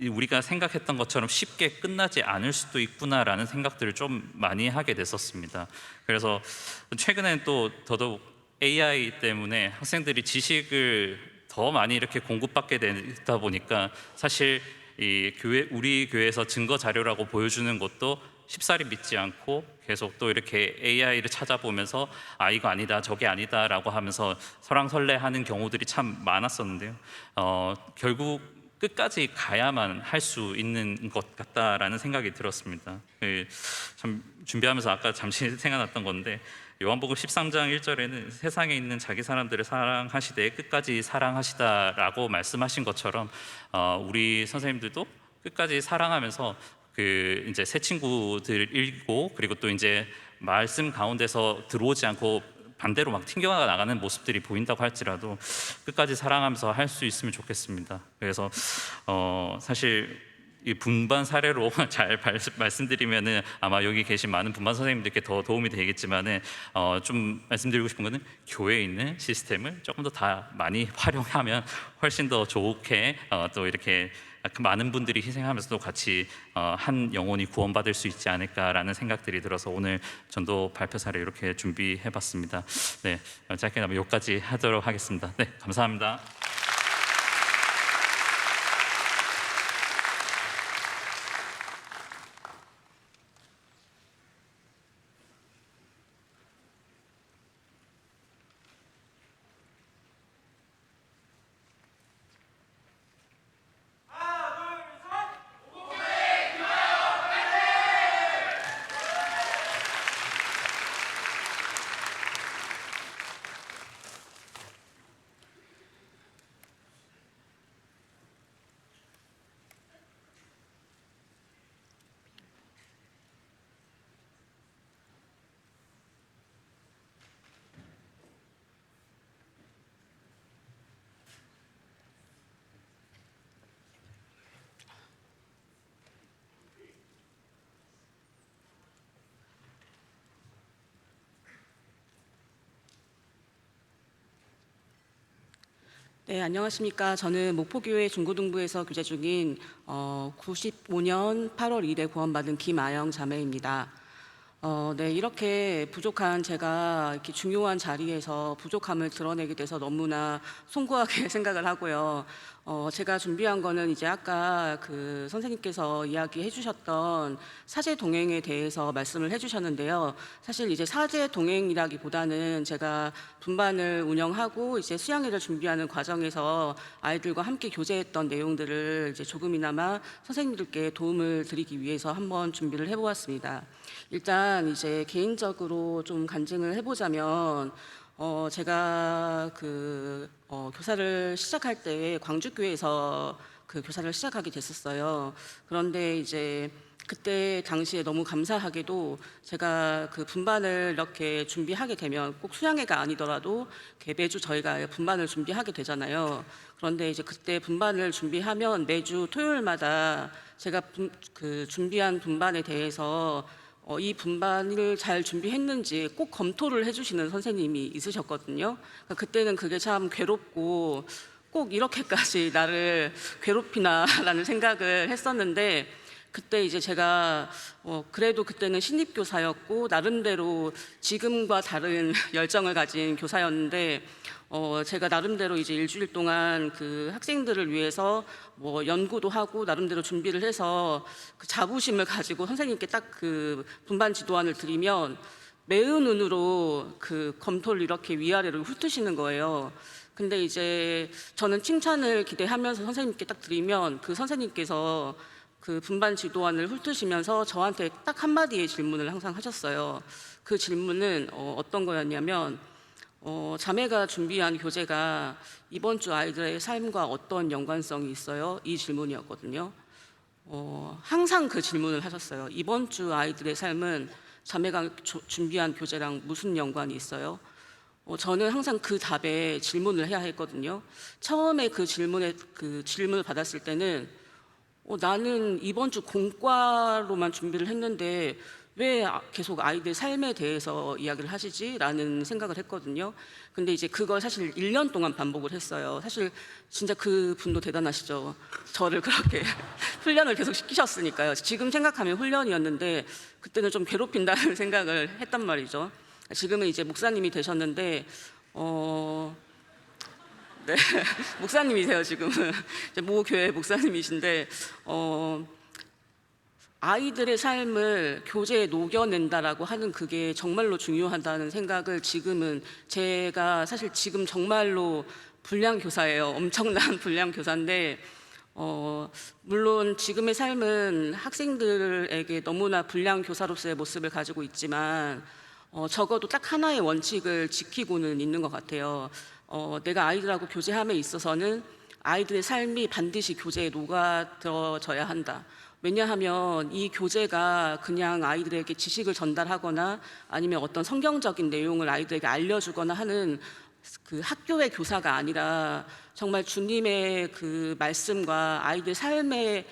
우리가 생각했던 것처럼 쉽게 끝나지 않을 수도 있구나라는 생각들을 좀 많이 하게 됐었습니다. 그래서 최근에는 또 더더욱 AI 때문에 학생들이 지식을 더 많이 이렇게 공급받게 되다 보니까 사실 우리 교회에서 증거 자료라고 보여주는 것도 쉽사리 믿지 않고 계속 또 이렇게 AI를 찾아보면서 이거 아니다 저게 아니다 라고 하면서 설왕설래하는 경우들이 참 많았었는데요. 결국 끝까지 가야만 할 수 있는 것 같다라는 생각이 들었습니다. 참 준비하면서 아까 잠시 생각났던 건데, 요한복음 13장 1절에는 세상에 있는 자기 사람들을 사랑하시되 끝까지 사랑하시다라고 말씀하신 것처럼 우리 선생님들도 끝까지 사랑하면서 이제 새 친구들 읽고, 그리고 또 이제 말씀 가운데서 들어오지 않고 반대로 막 튕겨 나가는 모습들이 보인다고 할지라도 끝까지 사랑하면서 할 수 있으면 좋겠습니다. 그래서 사실 이 분반 사례로 잘 말씀드리면은 아마 여기 계신 많은 분반 선생님들께 더 도움이 되겠지만은 좀 말씀드리고 싶은 거는 교회에 있는 시스템을 조금 더 많이 활용하면 훨씬 더 좋게 또 이렇게 많은 분들이 희생하면서도 같이 한 영혼이 구원받을 수 있지 않을까라는 생각들이 들어서 오늘 전도 발표 사례 이렇게 준비해봤습니다. 네, 짧게나마 여기까지 하도록 하겠습니다. 네, 감사합니다. 네, 안녕하십니까. 저는 목포교회 중고등부에서 교제 중인 95년 8월 1일에 구원받은 김아영 자매입니다. 네, 이렇게 부족한 제가 이렇게 중요한 자리에서 부족함을 드러내게 돼서 너무나 송구하게 생각을 하고요. 제가 준비한 거는 이제 아까 그 선생님께서 이야기해 주셨던 사제 동행에 대해서 말씀을 해 주셨는데요. 사실 이제 사제 동행이라기보다는 제가 분반을 운영하고 이제 수양회를 준비하는 과정에서 아이들과 함께 교제했던 내용들을 이제 조금이나마 선생님들께 도움을 드리기 위해서 한번 준비를 해 보았습니다. 일단 이제 개인적으로 좀 간증을 해 보자면 제가 교사를 시작할 때 광주교회에서 그 교사를 시작하게 됐었어요. 그런데 이제 그때 당시에 너무 감사하게도 제가 그 분반을 이렇게 준비하게 되면 꼭 수양회가 아니더라도 이렇게 매주 저희가 분반을 준비하게 되잖아요. 그런데 이제 그때 분반을 준비하면 매주 토요일마다 제가 준비한 분반에 대해서 이 분반을 잘 준비했는지 꼭 검토를 해주시는 선생님이 있으셨거든요. 그러니까 그때는 그게 참 괴롭고 꼭 이렇게까지 나를 괴롭히나라는 생각을 했었는데, 그때 이제 제가 그래도 그때는 신입교사였고 나름대로 지금과 다른 열정을 가진 교사였는데, 제가 나름대로 이제 일주일 동안 그 학생들을 위해서 뭐 연구도 하고 나름대로 준비를 해서 그 자부심을 가지고 선생님께 딱 그 분반 지도안을 드리면 매은 눈으로 그 검토를 이렇게 위아래로 훑으시는 거예요. 근데 이제 저는 칭찬을 기대하면서 선생님께 딱 드리면 그 선생님께서 그 분반 지도안을 훑으시면서 저한테 딱 한마디의 질문을 항상 하셨어요. 그 질문은 어떤 거였냐면, 자매가 준비한 교재가 이번 주 아이들의 삶과 어떤 연관성이 있어요? 이 질문이었거든요. 항상 그 질문을 하셨어요. 이번 주 아이들의 삶은 자매가 준비한 교재랑 무슨 연관이 있어요? 저는 항상 그 답에 질문을 해야 했거든요. 처음에 그 질문을 받았을 때는 나는 이번 주 공과로만 준비를 했는데 왜 계속 아이들 삶에 대해서 이야기를 하시지? 라는 생각을 했거든요. 근데 이제 그걸 사실 1년 동안 반복을 했어요. 사실 진짜 그 분도 대단하시죠. 저를 그렇게 훈련을 계속 시키셨으니까요. 지금 생각하면 훈련이었는데 그때는 좀 괴롭힌다는 생각을 했단 말이죠. 지금은 이제 목사님이 되셨는데 네, 목사님이세요 지금은. 이제 모 교회 목사님이신데 아이들의 삶을 교재에 녹여낸다라고 하는 그게 정말로 중요하다는 생각을 지금은, 제가 사실 지금 정말로 불량 교사예요. 엄청난 불량 교사인데 물론 지금의 삶은 학생들에게 너무나 불량 교사로서의 모습을 가지고 있지만 적어도 딱 하나의 원칙을 지키고는 있는 것 같아요. 내가 아이들하고 교제함에 있어서는 아이들의 삶이 반드시 교재에 녹아들어져야 한다. 왜냐하면 이 교재가 그냥 아이들에게 지식을 전달하거나 아니면 어떤 성경적인 내용을 아이들에게 알려주거나 하는 그 학교의 교사가 아니라 정말 주님의 그 말씀과 아이들 삶의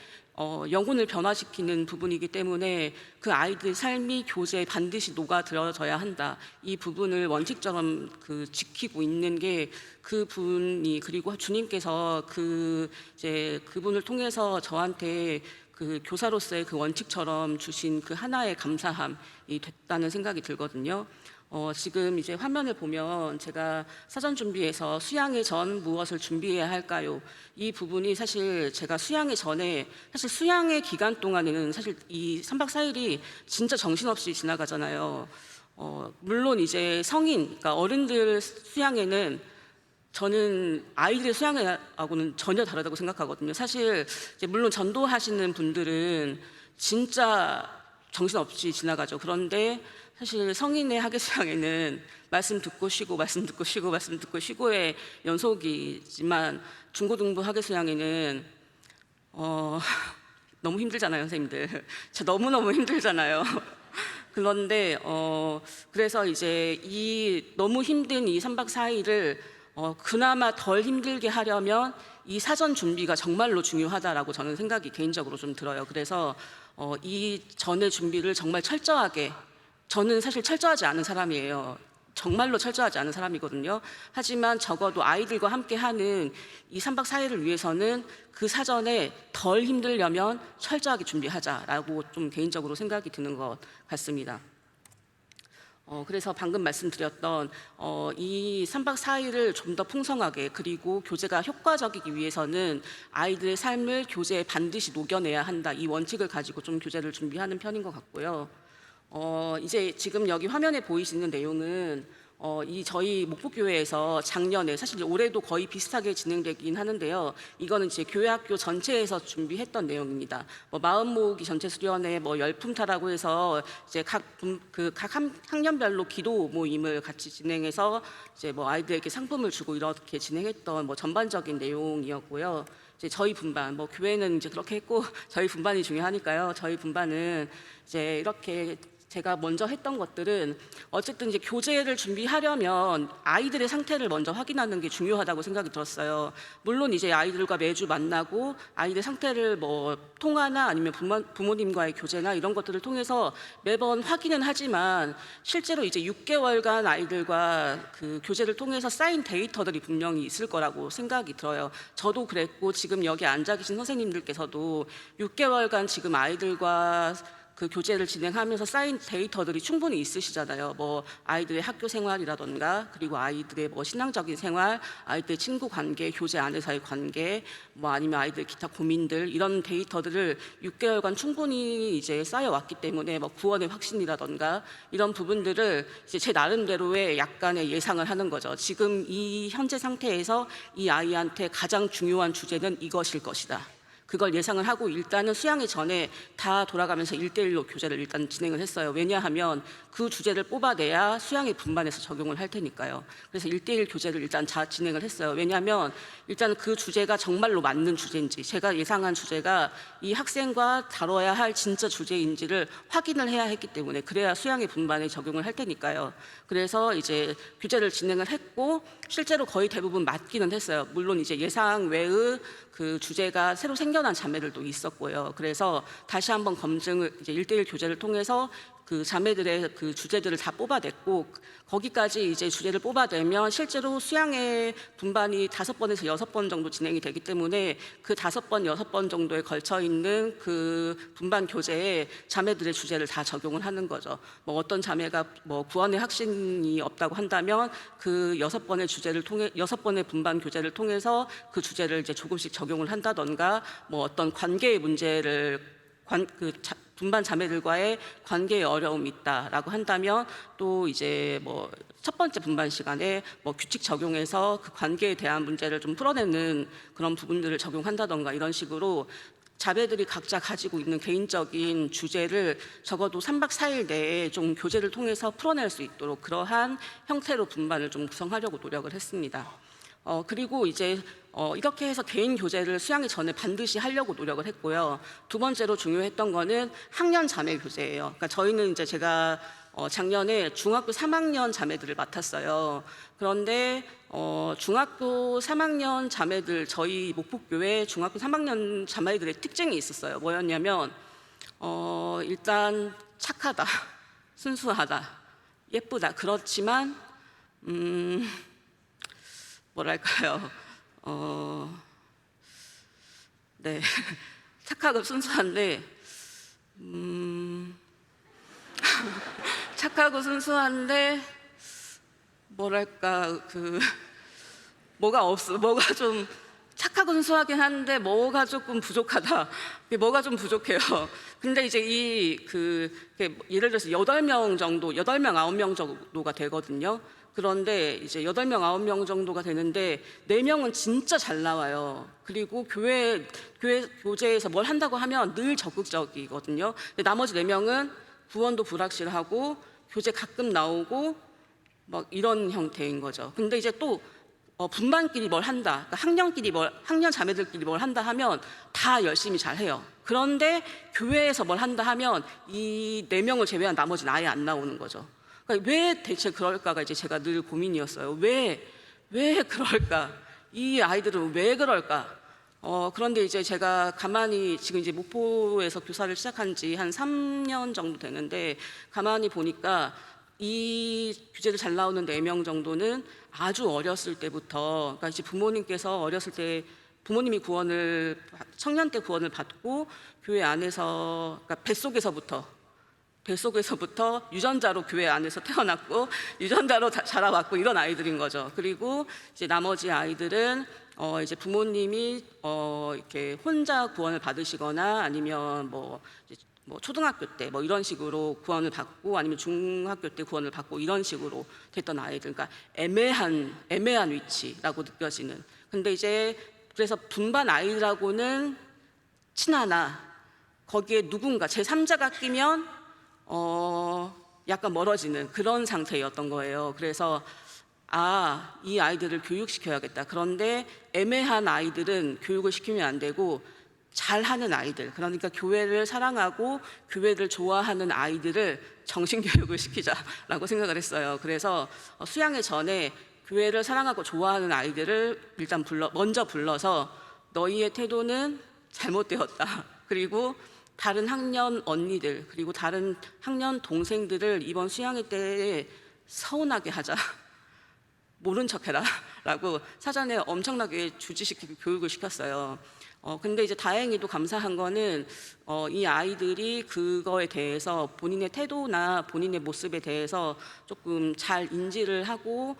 영혼을 변화시키는 부분이기 때문에 그 아이들의 삶이 교재에 반드시 녹아들어져야 한다. 이 부분을 원칙처럼 지키고 있는 게 그분이, 그리고 주님께서 이제 그분을 통해서 저한테 그 교사로서의 그 원칙처럼 주신 그 하나의 감사함이 됐다는 생각이 들거든요. 지금 이제 화면을 보면 제가 사전 준비에서 수양회 전 무엇을 준비해야 할까요? 이 부분이 사실 제가 수양회 전에, 사실 수양회 기간 동안에는 사실 이 3박 4일이 진짜 정신없이 지나가잖아요. 물론 이제 성인, 그러니까 어른들 수양회는 저는 아이들의 수양회하고는 전혀 다르다고 생각하거든요. 사실 이제 물론 전도하시는 분들은 진짜 정신없이 지나가죠. 그런데 사실 성인의 학예 수양회는 말씀 듣고 쉬고 말씀 듣고 쉬고 말씀 듣고 쉬고의 연속이지만 중고등부 학예 수양회는 너무 힘들잖아요, 선생님들. 저 너무너무 힘들잖아요. 그런데 그래서 이제 이 너무 힘든 이 3박 4일을 그나마 덜 힘들게 하려면 이 사전 준비가 정말로 중요하다라고 저는 생각이 개인적으로 좀 들어요. 그래서 이 전의 준비를 정말 철저하게, 저는 사실 철저하지 않은 사람이에요. 정말로 철저하지 않은 사람이거든요. 하지만 적어도 아이들과 함께 하는 이 3박 4일을 위해서는 그 사전에 덜 힘들려면 철저하게 준비하자라고 좀 개인적으로 생각이 드는 것 같습니다. 그래서 방금 말씀드렸던 이 3박 4일을 좀 더 풍성하게 그리고 교재가 효과적이기 위해서는 아이들의 삶을 교재에 반드시 녹여내야 한다. 이 원칙을 가지고 좀 교재를 준비하는 편인 것 같고요. 이제 지금 여기 화면에 보이시는 내용은 이 저희 목포교회에서 작년에 사실 올해도 거의 비슷하게 진행되긴 하는데요. 이거는 이제 교회학교 전체에서 준비했던 내용입니다. 마음 모으기 전체 수련회 열품타라고 해서 이제 각 학년별로 기도 모임을 같이 진행해서 이제 아이들에게 상품을 주고 이렇게 진행했던 전반적인 내용이었고요. 이제 저희 분반 교회는 이제 그렇게 했고 저희 분반이 중요하니까요. 저희 분반은 이제 이렇게 제가 먼저 했던 것들은 어쨌든 이제 교재를 준비하려면 아이들의 상태를 먼저 확인하는 게 중요하다고 생각이 들었어요. 물론 이제 아이들과 매주 만나고 아이들 상태를 통화나 아니면 부모님과의 교제나 이런 것들을 통해서 매번 확인은 하지만 실제로 이제 6개월간 아이들과 그 교제를 통해서 쌓인 데이터들이 분명히 있을 거라고 생각이 들어요. 저도 그랬고 지금 여기 앉아 계신 선생님들께서도 6개월간 지금 아이들과 그 교재를 진행하면서 쌓인 데이터들이 충분히 있으시잖아요. 아이들의 학교 생활이라던가 그리고 아이들의 신앙적인 생활, 아이들의 친구 관계, 교재 안에서의 관계, 아니면 아이들의 기타 고민들 이런 데이터들을 6개월간 충분히 이제 쌓여왔기 때문에 구원의 확신이라던가 이런 부분들을 이제 제 나름대로의 약간의 예상을 하는 거죠. 지금 이 현재 상태에서 이 아이한테 가장 중요한 주제는 이것일 것이다. 그걸 예상을 하고 일단은 수양회 전에 다 돌아가면서 1대1로 교재를 일단 진행을 했어요. 왜냐하면 그 주제를 뽑아내야 수양회 분반에서 적용을 할 테니까요. 그래서 1대1 교재를 일단 진행을 했어요. 왜냐하면 일단 그 주제가 정말로 맞는 주제인지 제가 예상한 주제가 이 학생과 다뤄야 할 진짜 주제인지를 확인을 해야 했기 때문에 그래야 수양회 분반에 적용을 할 테니까요. 그래서 이제 교재를 진행을 했고 실제로 거의 대부분 맞기는 했어요. 물론 이제 예상 외의 그 주제가 새로 생겨난 자매들도 있었고요. 그래서 다시 한번 검증을 이제 1대1 교재를 통해서 그 자매들의 그 주제들을 다 뽑아냈고 거기까지 이제 주제를 뽑아내면 실제로 수양회 분반이 5번에서 6번 정도 진행이 되기 때문에 그 5번, 6번 정도에 걸쳐 있는 그 분반 교재에 자매들의 주제를 다 적용을 하는 거죠. 어떤 자매가 구원의 확신이 없다고 한다면 그 6번의 주제를 통해 6번의 분반 교재를 통해서 그 주제를 이제 조금씩 적용을 한다던가 어떤 관계의 문제를 분반 자매들과의 관계에 어려움이 있다라고 한다면 또 이제 첫 번째 분반 시간에 규칙 적용해서 그 관계에 대한 문제를 좀 풀어내는 그런 부분들을 적용한다던가 이런 식으로 자매들이 각자 가지고 있는 개인적인 주제를 적어도 3박 4일 내에 좀 교재를 통해서 풀어낼 수 있도록 그러한 형태로 분반을 좀 구성하려고 노력을 했습니다. 그리고 이제 이렇게 해서 개인 교재를 수양회 전에 반드시 하려고 노력을 했고요. 두 번째로 중요했던 거는 학년 자매 교재예요. 그러니까 저희는 이제 제가 작년에 중학교 3학년 자매들을 맡았어요. 그런데 중학교 3학년 자매들 저희 목포교회 중학교 3학년 자매들의 특징이 있었어요. 뭐였냐면 일단 착하다, 순수하다, 예쁘다. 그렇지만 뭐랄까요? 네, 착하고 순수한데 착하고 순수한데 뭐랄까 뭐가 좀 착하고 순수하긴 한데 뭐가 조금 부족하다. 뭐가 좀 부족해요. 근데 이제 예를 들어서 8명 정도, 8명, 9명 정도가 되거든요. 그런데 이제 8명, 9명 정도가 되는데 4명은 진짜 잘 나와요. 그리고 교회 교재에서 뭘 한다고 하면 늘 적극적이거든요. 근데 나머지 4명은 구원도 불확실하고 교재 가끔 나오고 이런 형태인 거죠. 근데 이제 또 분반끼리 뭘 한다, 그러니까 학년 자매들끼리 뭘 한다 하면 다 열심히 잘 해요. 그런데 교회에서 뭘 한다 하면 이 4명을 제외한 나머지는 아예 안 나오는 거죠. 그러니까 왜 대체 그럴까가 이제 제가 늘 고민이었어요. 왜 그럴까? 이 아이들은 왜 그럴까? 그런데 이제 제가 가만히 지금 이제 목포에서 교사를 시작한 지 한 3년 정도 되는데 가만히 보니까 이 교재를 잘 나오는 4명 정도는 아주 어렸을 때부터, 그러니까 이제 부모님께서 어렸을 때 부모님이 청년 때 구원을 받고 교회 안에서, 그러니까 뱃속에서부터 뱃속에서부터 유전자로 교회 안에서 태어났고 유전자로 자라왔고 이런 아이들인 거죠. 그리고 이제 나머지 아이들은 이제 부모님이 이렇게 혼자 구원을 받으시거나 아니면 뭐 초등학교 때 뭐 이런 식으로 구원을 받고 아니면 중학교 때 구원을 받고 이런 식으로 됐던 아이들, 그러니까 애매한 위치라고 느껴지는. 근데 이제 그래서 분반 아이라고는 친하나 거기에 누군가 제3자가 끼면 약간 멀어지는 그런 상태였던 거예요. 그래서 이 아이들을 교육시켜야겠다. 그런데 애매한 아이들은 교육을 시키면 안 되고 잘하는 아이들, 그러니까 교회를 사랑하고 교회를 좋아하는 아이들을 정신교육을 시키자라고 생각을 했어요. 그래서 수양회 전에 교회를 사랑하고 좋아하는 아이들을 일단 먼저 불러서 너희의 태도는 잘못되었다. 그리고 다른 학년 언니들 그리고 다른 학년 동생들을 이번 수양회 때에 서운하게 하자. 모른 척해라 라고 사전에 엄청나게 주지시키고 교육을 시켰어요. 근데 이제 다행히도 감사한 거는 이 아이들이 그거에 대해서 본인의 태도나 본인의 모습에 대해서 조금 잘 인지를 하고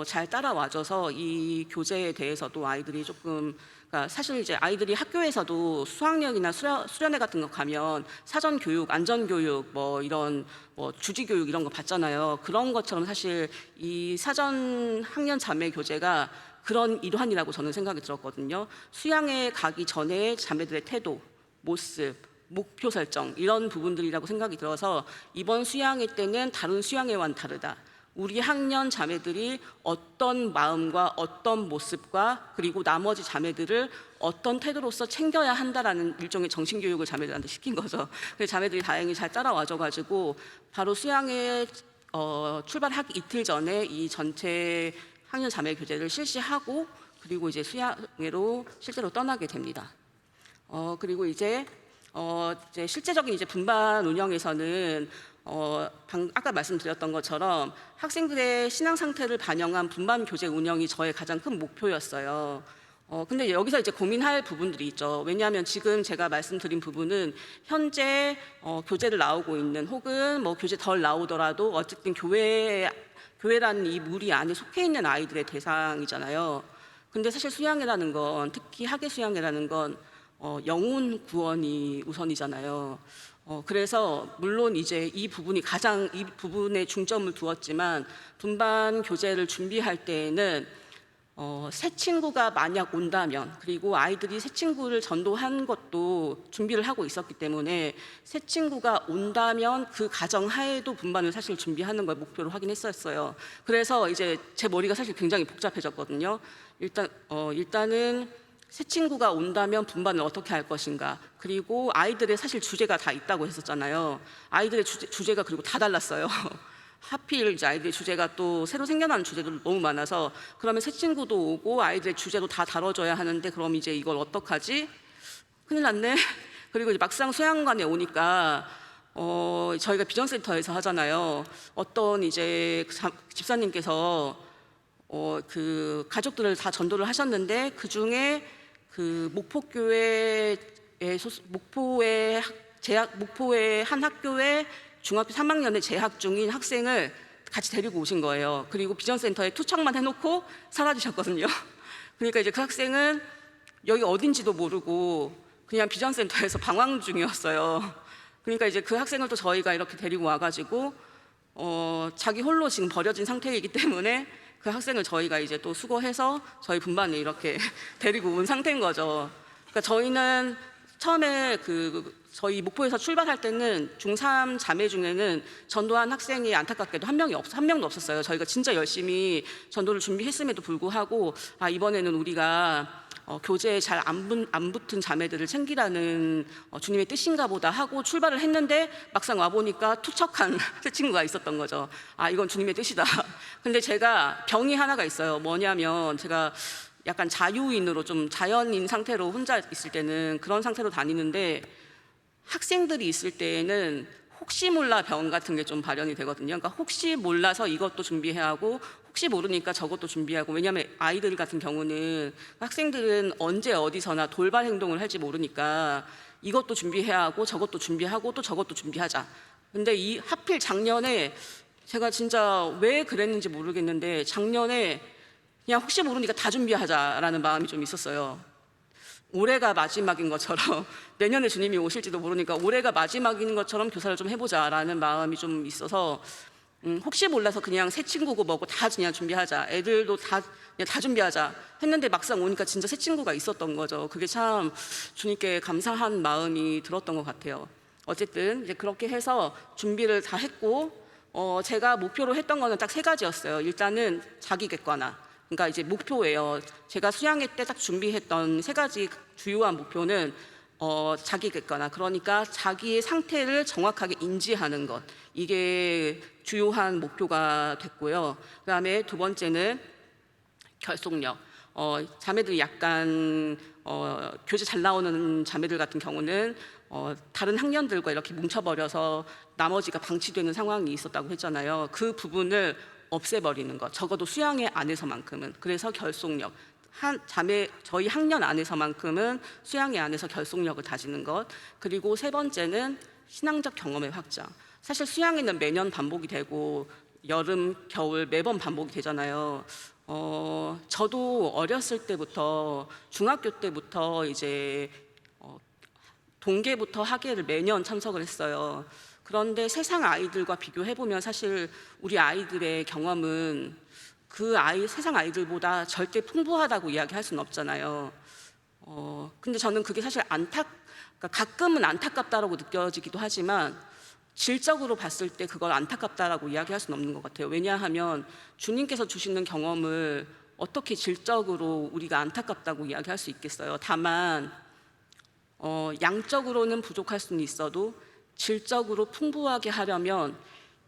잘 따라와줘서 이 교재에 대해서도 아이들이 조금, 그러니까 사실 이제 아이들이 학교에서도 수학여행이나 수련회 같은 거 가면 사전 교육, 안전 교육, 뭐 이런 주지 교육 이런 거 받잖아요. 그런 것처럼 사실 이 사전 학년 자매 교재가 그런 일환이라고 저는 생각이 들었거든요. 수양회 가기 전에 자매들의 태도, 모습, 목표 설정 이런 부분들이라고 생각이 들어서 이번 수양회 때는 다른 수양회와는 다르다. 우리 학년 자매들이 어떤 마음과 어떤 모습과 그리고 나머지 자매들을 어떤 태도로서 챙겨야 한다라는 일종의 정신교육을 자매들한테 시킨 거죠. 그래서 자매들이 다행히 잘 따라와줘가지고 바로 수양회 출발하기 이틀 전에 이 전체 학년 자매 교재를 실시하고 그리고 이제 수양회로 실제로 떠나게 됩니다. 그리고 이제 실제적인 이제 분반 운영에서는 아까 말씀드렸던 것처럼 학생들의 신앙 상태를 반영한 분반 교재 운영이 저의 가장 큰 목표였어요. 근데 여기서 이제 고민할 부분들이 있죠. 왜냐하면 지금 제가 말씀드린 부분은 현재 교재를 나오고 있는 혹은 뭐 교재 덜 나오더라도 어쨌든 교회라는 이 무리 안에 속해 있는 아이들의 대상이잖아요. 근데 사실 수양회라는 건, 특히 학예 수양회라는 건 영혼 구원이 우선이잖아요. 그래서 물론 이제 이 부분에 중점을 두었지만 분반 교재를 준비할 때에는 새 친구가 만약 온다면, 그리고 아이들이 새 친구를 전도한 것도 준비를 하고 있었기 때문에 새 친구가 온다면 그 가정 하에도 분반을 사실 준비하는 걸 목표로 하긴 했었어요. 그래서 이제 제 머리가 사실 굉장히 복잡해졌거든요. 일단은 새 친구가 온다면 분반을 어떻게 할 것인가, 그리고 아이들의 사실 주제가 다 있다고 했었잖아요. 아이들의 주제가 그리고 다 달랐어요. 하필 이제 아이들의 주제가 또 새로 생겨나는 주제도 너무 많아서 그러면 새 친구도 오고 아이들의 주제도 다 다뤄줘야 하는데 그럼 이제 이걸 어떡하지? 큰일 났네. 그리고 이제 막상 수양관에 오니까 저희가 비전센터에서 하잖아요. 어떤 이제 집사님께서 그 가족들을 다 전도를 하셨는데 그 중에 그 목포의 한 학교에 중학교 3학년에 재학 중인 학생을 같이 데리고 오신 거예요. 그리고 비전센터에 투척만 해놓고 사라지셨거든요. 그러니까 이제 그 학생은 여기 어딘지도 모르고 그냥 비전센터에서 방황 중이었어요. 그러니까 이제 그 학생을 또 저희가 이렇게 데리고 와가지고 자기 홀로 지금 버려진 상태이기 때문에 그 학생을 저희가 이제 또 수거해서 저희 분반에 이렇게 데리고 온 상태인 거죠. 그러니까 저희는 처음에 저희 목포에서 출발할 때는 중3 자매 중에는 전도한 학생이 안타깝게도 한 명도 없었어요. 저희가 진짜 열심히 전도를 준비했음에도 불구하고 이번에는 우리가 교재에 잘 안 붙은 자매들을 챙기라는 주님의 뜻인가 보다 하고 출발을 했는데 막상 와보니까 투척한 새 친구가 있었던 거죠. 이건 주님의 뜻이다. 근데 제가 병이 하나가 있어요. 뭐냐면 제가 약간 자유인으로 좀 자연인 상태로 혼자 있을 때는 그런 상태로 다니는데 학생들이 있을 때에는 혹시 몰라 병 같은 게 좀 발현이 되거든요. 그러니까 혹시 몰라서 이것도 준비해야 하고 혹시 모르니까 저것도 준비하고, 왜냐하면 아이들 같은 경우는 학생들은 언제 어디서나 돌발 행동을 할지 모르니까 이것도 준비해야 하고 저것도 준비하고 또 저것도 준비하자. 근데 이 하필 작년에 제가 진짜 왜 그랬는지 모르겠는데 작년에 그냥 혹시 모르니까 다 준비하자라는 마음이 좀 있었어요. 올해가 마지막인 것처럼 내년에 주님이 오실지도 모르니까 올해가 마지막인 것처럼 교사를 좀 해보자라는 마음이 좀 있어서 혹시 몰라서 그냥 새 친구고 뭐고 다 그냥 준비하자. 애들도 그냥 다 준비하자 했는데 막상 오니까 진짜 새 친구가 있었던 거죠. 그게 참 주님께 감사한 마음이 들었던 것 같아요. 어쨌든 이제 그렇게 해서 준비를 다 했고 제가 목표로 했던 거는 딱 3가지였어요. 일단은 자기 객관화. 그러니까 이제 목표예요. 제가 수양회 때 딱 준비했던 3가지 주요한 목표는 자기 객관화. 그러니까 자기의 상태를 정확하게 인지하는 것. 이게 주요한 목표가 됐고요. 그다음에 2번째는 결속력. 자매들이 약간 교재 잘 나오는 자매들 같은 경우는 다른 학년들과 이렇게 뭉쳐버려서 나머지가 방치되는 상황이 있었다고 했잖아요. 그 부분을 없애버리는 것. 적어도 수양회 안에서만큼은. 그래서 결속력. 저희 학년 안에서만큼은 수양회 안에서 결속력을 다지는 것. 그리고 3번째는 신앙적 경험의 확장. 사실 수양회는 매년 반복이 되고 여름, 겨울 매번 반복이 되잖아요. 저도 어렸을 때부터 중학교 때부터 이제 동계부터 학예를 매년 참석을 했어요. 그런데 세상 아이들과 비교해보면 사실 우리 아이들의 경험은 세상 아이들보다 절대 풍부하다고 이야기할 수는 없잖아요. 근데 저는 그게 사실 그러니까 가끔은 안타깝다라고 느껴지기도 하지만 질적으로 봤을 때 그걸 안타깝다라고 이야기할 수는 없는 것 같아요. 왜냐하면 주님께서 주시는 경험을 어떻게 질적으로 우리가 안타깝다고 이야기할 수 있겠어요. 다만 양적으로는 부족할 수는 있어도 질적으로 풍부하게 하려면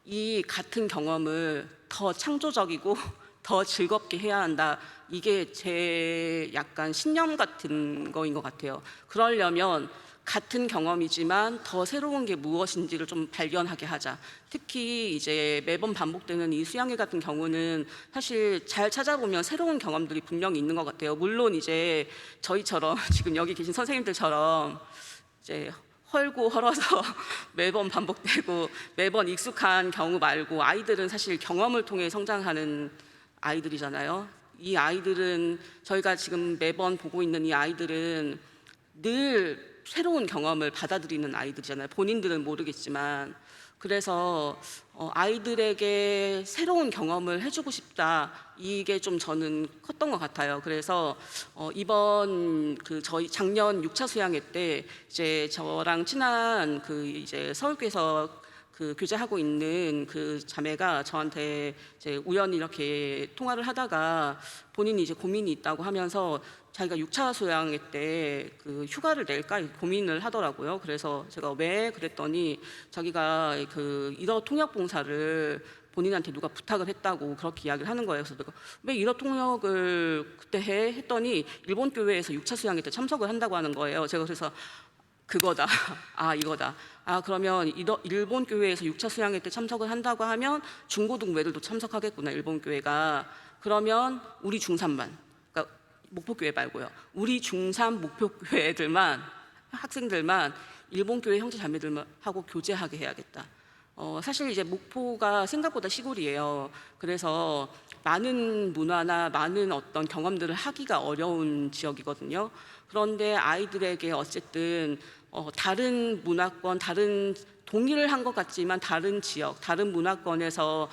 이 같은 경험을 더 창조적이고 더 즐겁게 해야 한다. 이게 제 약간 신념 같은 거인 것 같아요. 그러려면 같은 경험이지만 더 새로운 게 무엇인지를 좀 발견하게 하자. 특히 이제 매번 반복되는 이 수양회 같은 경우는 사실 잘 찾아보면 새로운 경험들이 분명히 있는 것 같아요. 물론 이제 저희처럼 지금 여기 계신 선생님들처럼 이제 헐고 헐어서 매번 반복되고 매번 익숙한 경우 말고 아이들은 사실 경험을 통해 성장하는 아이들이잖아요. 이 아이들은 저희가 지금 매번 보고 있는 이 아이들은 늘 새로운 경험을 받아들이는 아이들이잖아요. 본인들은 모르겠지만. 그래서 아이들에게 새로운 경험을 해주고 싶다. 이게 좀 저는 컸던 것 같아요. 그래서 이번 저희 작년 6차 수양회 때 이제 저랑 친한 이제 서울교회에서 교제하고 있는 자매가 저한테 이제 우연히 이렇게 통화를 하다가 본인이 이제 고민이 있다고 하면서 자기가 6차 수양회 때 휴가를 낼까 고민을 하더라고요. 그래서 제가 왜 그랬더니 자기가 일어 통역 봉사를 본인한테 누가 부탁을 했다고 그렇게 이야기를 하는 거예요. 그래서 내가 왜 일어 통역을 그때 했더니 일본 교회에서 6차 수양회 때 참석을 한다고 하는 거예요. 제가 그래서 그거다. 이거다. 그러면 일본 교회에서 6차 수양회 때 참석을 한다고 하면 중고등부 애들도 참석하겠구나. 일본 교회가. 그러면 우리 중3만, 그러니까 목포교회 말고요. 우리 중3 목포교회 애들만, 학생들만 일본 교회 형제 자매들하고 교제하게 해야겠다. 사실 이제 목포가 생각보다 시골이에요. 그래서 많은 문화나 많은 어떤 경험들을 하기가 어려운 지역이거든요. 그런데 아이들에게 어쨌든 다른 문화권, 동일을 한 것 같지만 다른 지역, 다른 문화권에서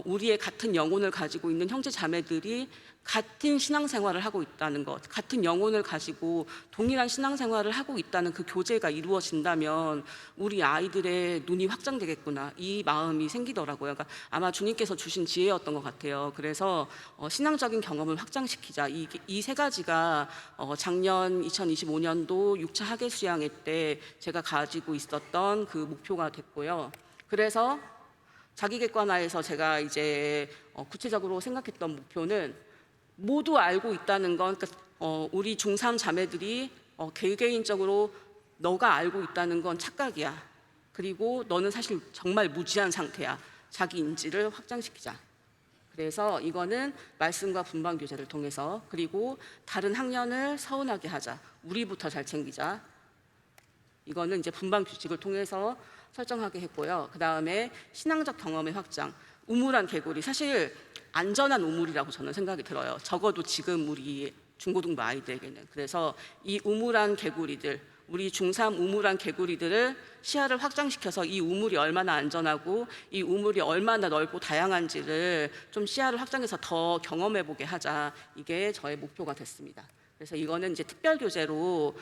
우리의 같은 영혼을 가지고 있는 형제 자매들이 같은 신앙생활을 하고 있다는 것, 같은 영혼을 가지고 동일한 신앙생활을 하고 있다는 그 교제가 이루어진다면 우리 아이들의 눈이 확장되겠구나, 이 마음이 생기더라고요. 그러니까 아마 주님께서 주신 지혜였던 것 같아요. 그래서 신앙적인 경험을 확장시키자. 이 3가지가 작년 2025년도 6차 학예 수양회 때 제가 가지고 있었던 그 목표가 됐고요. 그래서 자기객관화에서 제가 이제 구체적으로 생각했던 목표는 모두 알고 있다는 건, 그러니까 우리 중3 자매들이 개개인적으로 너가 알고 있다는 건 착각이야. 그리고 너는 사실 정말 무지한 상태야. 자기 인지를 확장시키자. 그래서 이거는 말씀과 분반 교제를 통해서, 그리고 다른 학년을 서운하게 하자. 우리부터 잘 챙기자. 이거는 이제 분반 규칙을 통해서 설정하게 했고요. 그 다음에 신앙적 경험의 확장, 우물안 개구리, 사실 안전한 우물이라고 저는 생각이 들어요. 적어도 지금 우리 중고등부 아이들에게는. 그래서 이 우물안 개구리들, 우리 중3 우물안 개구리들을 시야를 확장시켜서 이 우물이 얼마나 안전하고 이 우물이 얼마나 넓고 다양한지를 좀 시야를 확장해서 더 경험해보게 하자. 이게 저의 목표가 됐습니다. 그래서 이거는 이제 특별 교재로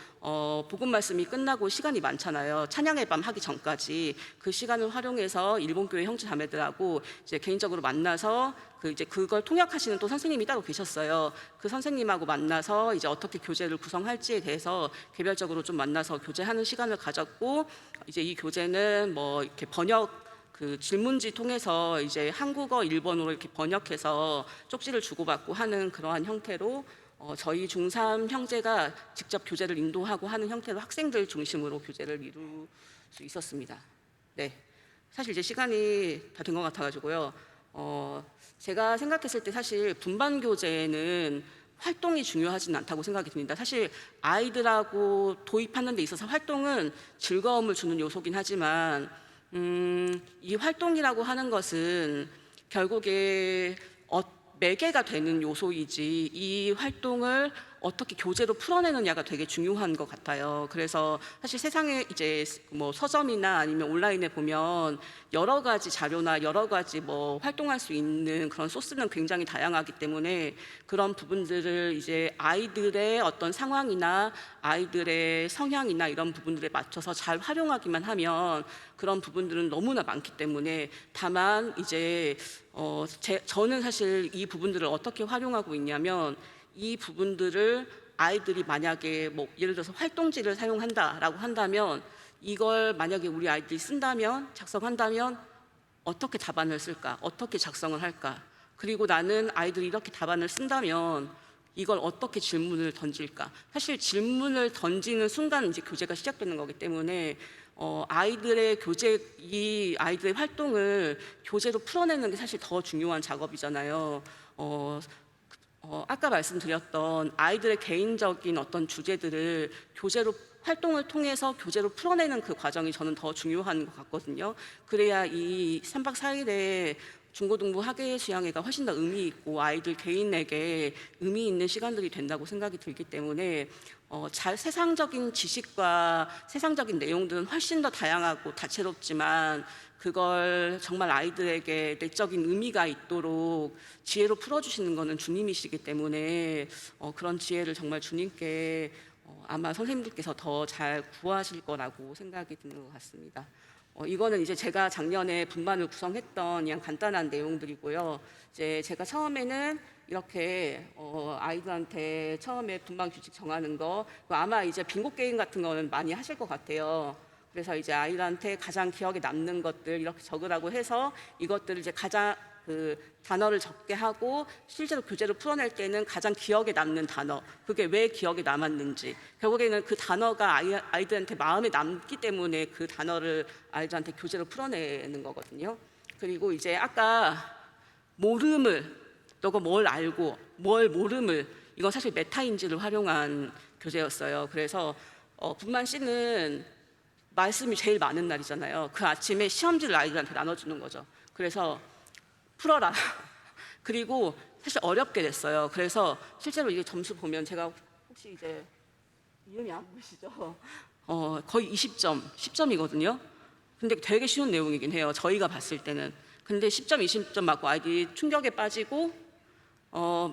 복음 말씀이 끝나고 시간이 많잖아요. 찬양의 밤 하기 전까지 그 시간을 활용해서 일본 교회 형제 자매들하고 이제 개인적으로 만나서 이제 그걸 통역하시는 또 선생님이 따로 계셨어요. 그 선생님하고 만나서 이제 어떻게 교재를 구성할지에 대해서 개별적으로 좀 만나서 교제하는 시간을 가졌고, 이제 이 교재는 뭐 이렇게 번역 그 질문지 통해서 이제 한국어 일본어로 이렇게 번역해서 쪽지를 주고받고 하는 그러한 형태로 저희 중3 형제가 직접 교재를 인도하고 하는 형태로 학생들 중심으로 교재를 이룰 수 있었습니다. 네, 사실 이제 시간이 다 된 것 같아가지고요. 제가 생각했을 때 사실 분반 교재는 활동이 중요하지는 않다고 생각이 듭니다. 사실 아이들하고 도입하는 데 있어서 활동은 즐거움을 주는 요소긴 하지만 이 활동이라고 하는 것은 결국에 매개가 되는 요소이지 이 활동을 어떻게 교재로 풀어내느냐가 되게 중요한 것 같아요. 그래서 사실 세상에 이제 뭐 서점이나 아니면 온라인에 보면 여러 가지 자료나 여러 가지 뭐 활동할 수 있는 그런 소스는 굉장히 다양하기 때문에 그런 부분들을 이제 아이들의 어떤 상황이나 아이들의 성향이나 이런 부분들에 맞춰서 잘 활용하기만 하면 그런 부분들은 너무나 많기 때문에 다만 이제 저는 사실 이 부분들을 어떻게 활용하고 있냐면 이 부분들을 아이들이 만약에 뭐 예를 들어서 활동지를 사용한다라고 한다면 이걸 만약에 우리 아이들이 쓴다면 작성한다면 어떻게 답안을 쓸까? 어떻게 작성을 할까? 그리고 나는 아이들이 이렇게 답안을 쓴다면 이걸 어떻게 질문을 던질까? 사실 질문을 던지는 순간 이제 교재가 시작되는 거기 때문에 아이들의 이 아이들의 활동을 교재로 풀어내는 게 사실 더 중요한 작업이잖아요. 아까 말씀드렸던 아이들의 개인적인 어떤 주제들을 교재로 활동을 통해서 교재로 풀어내는 그 과정이 저는 더 중요한 것 같거든요. 그래야 이 3박 4일의 중고등부 학예 수양회가 훨씬 더 의미 있고 아이들 개인에게 의미 있는 시간들이 된다고 생각이 들기 때문에 세상적인 지식과 세상적인 내용들은 훨씬 더 다양하고 다채롭지만 그걸 정말 아이들에게 내적인 의미가 있도록 지혜로 풀어주시는 것은 주님이시기 때문에 그런 지혜를 정말 주님께 아마 선생님들께서 더 잘 구하실 거라고 생각이 드는 것 같습니다. 이거는 이제 제가 작년에 분반을 구성했던 그냥 간단한 내용들이고요. 이제 제가 처음에는 이렇게 아이들한테 처음에 분반 규칙 정하는 거 아마 이제 빙고 게임 같은 거는 많이 하실 것 같아요. 그래서 이제 아이들한테 가장 기억에 남는 것들 이렇게 적으라고 해서 이것들을 이제 가장 그 단어를 적게 하고 실제로 교재로 풀어낼 때는 가장 기억에 남는 단어, 그게 왜 기억에 남았는지, 결국에는 그 단어가 아이들한테 마음에 남기 때문에 그 단어를 아이들한테 교재로 풀어내는 거거든요. 그리고 이제 아까 모름을, 너가 뭘 알고 뭘 모름을, 이건 사실 메타인지를 활용한 교재였어요. 그래서 분만 씨는 말씀이 제일 많은 날이잖아요. 그 아침에 시험지를 아이들한테 나눠주는 거죠. 그래서 풀어라. 그리고 사실 어렵게 됐어요. 그래서 실제로 이게 점수 보면 제가 혹시 이제 이름이 안 보이시죠? 거의 20점, 10점이거든요. 근데 되게 쉬운 내용이긴 해요. 저희가 봤을 때는. 근데 10점, 20점 맞고 아이들이 충격에 빠지고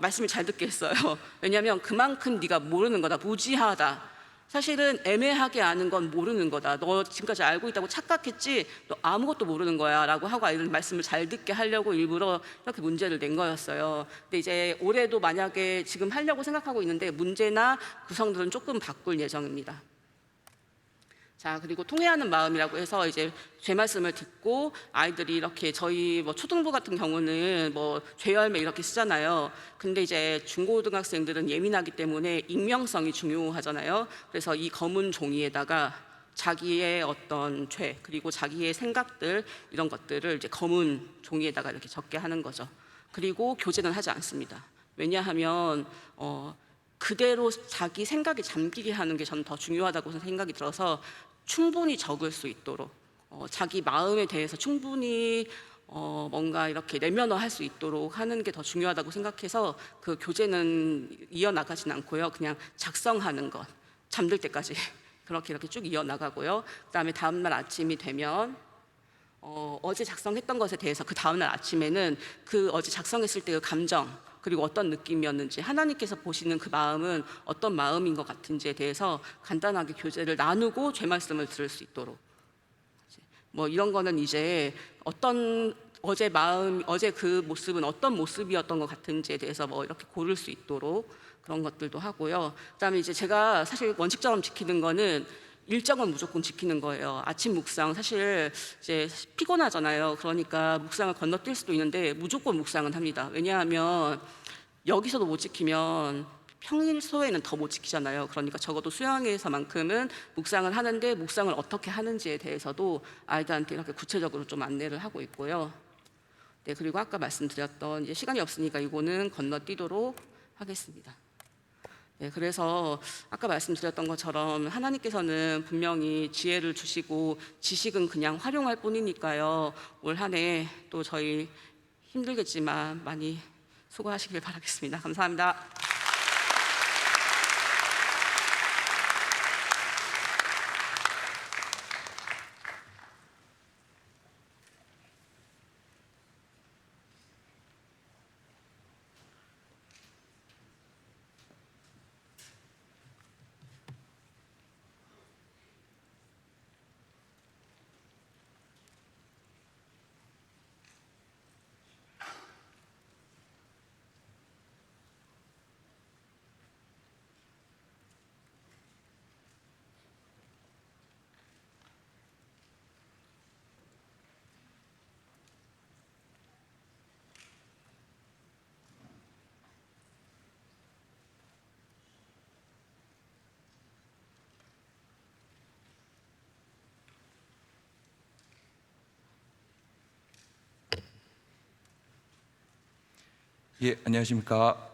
말씀을 잘 듣게 했어요. 왜냐하면 그만큼 네가 모르는 거다, 무지하다. 사실은 애매하게 아는 건 모르는 거다. 너 지금까지 알고 있다고 착각했지 너 아무것도 모르는 거야 라고 하고 아이들 말씀을 잘 듣게 하려고 일부러 이렇게 문제를 낸 거였어요. 근데 이제 올해도 만약에 지금 하려고 생각하고 있는데 문제나 구성들은 조금 바꿀 예정입니다. 자, 그리고 통회하는 마음이라고 해서 이제 죄 말씀을 듣고 아이들이 이렇게 저희 뭐 초등부 같은 경우는 뭐 죄열매 이렇게 쓰잖아요. 근데 이제 중고등학생들은 예민하기 때문에 익명성이 중요하잖아요. 그래서 이 검은 종이에다가 자기의 어떤 죄 그리고 자기의 생각들 이런 것들을 이제 검은 종이에다가 이렇게 적게 하는 거죠. 그리고 교제는 하지 않습니다. 왜냐하면 그대로 자기 생각에 잠기게 하는 게 저는 더 중요하다고 생각이 들어서 충분히 적을 수 있도록 자기 마음에 대해서 충분히 뭔가 이렇게 내면화할 수 있도록 하는 게 더 중요하다고 생각해서 그 교재는 이어나가진 않고요. 그냥 작성하는 것, 잠들 때까지 그렇게 이렇게 쭉 이어나가고요. 그다음에 다음날 아침이 되면 어제 작성했던 것에 대해서 그 다음날 아침에는 그 어제 작성했을 때의 감정 그리고 어떤 느낌이었는지 하나님께서 보시는 그 마음은 어떤 마음인 것 같은지에 대해서 간단하게 교제를 나누고 죄 말씀을 들을 수 있도록 뭐 이런 거는 이제 어떤 어제 그 모습은 어떤 모습이었던 것 같은지에 대해서 뭐 이렇게 고를 수 있도록 그런 것들도 하고요. 그다음에 이제 제가 사실 원칙처럼 지키는 거는 일정은 무조건 지키는 거예요. 아침 묵상 사실 이제 피곤하잖아요. 그러니까 묵상을 건너뛸 수도 있는데 무조건 묵상은 합니다. 왜냐하면 여기서도 못 지키면 평일소에는 더 못 지키잖아요. 그러니까 적어도 수양회에서만큼은 묵상을 하는데 묵상을 어떻게 하는지에 대해서도 아이들한테 이렇게 구체적으로 좀 안내를 하고 있고요. 네, 그리고 아까 말씀드렸던 이제 시간이 없으니까 이거는 건너뛰도록 하겠습니다. 네, 그래서 아까 말씀드렸던 것처럼 하나님께서는 분명히 지혜를 주시고 지식은 그냥 활용할 뿐이니까요. 올 한 해 또 저희 힘들겠지만 많이 수고하시길 바라겠습니다. 감사합니다. 예, 안녕하십니까.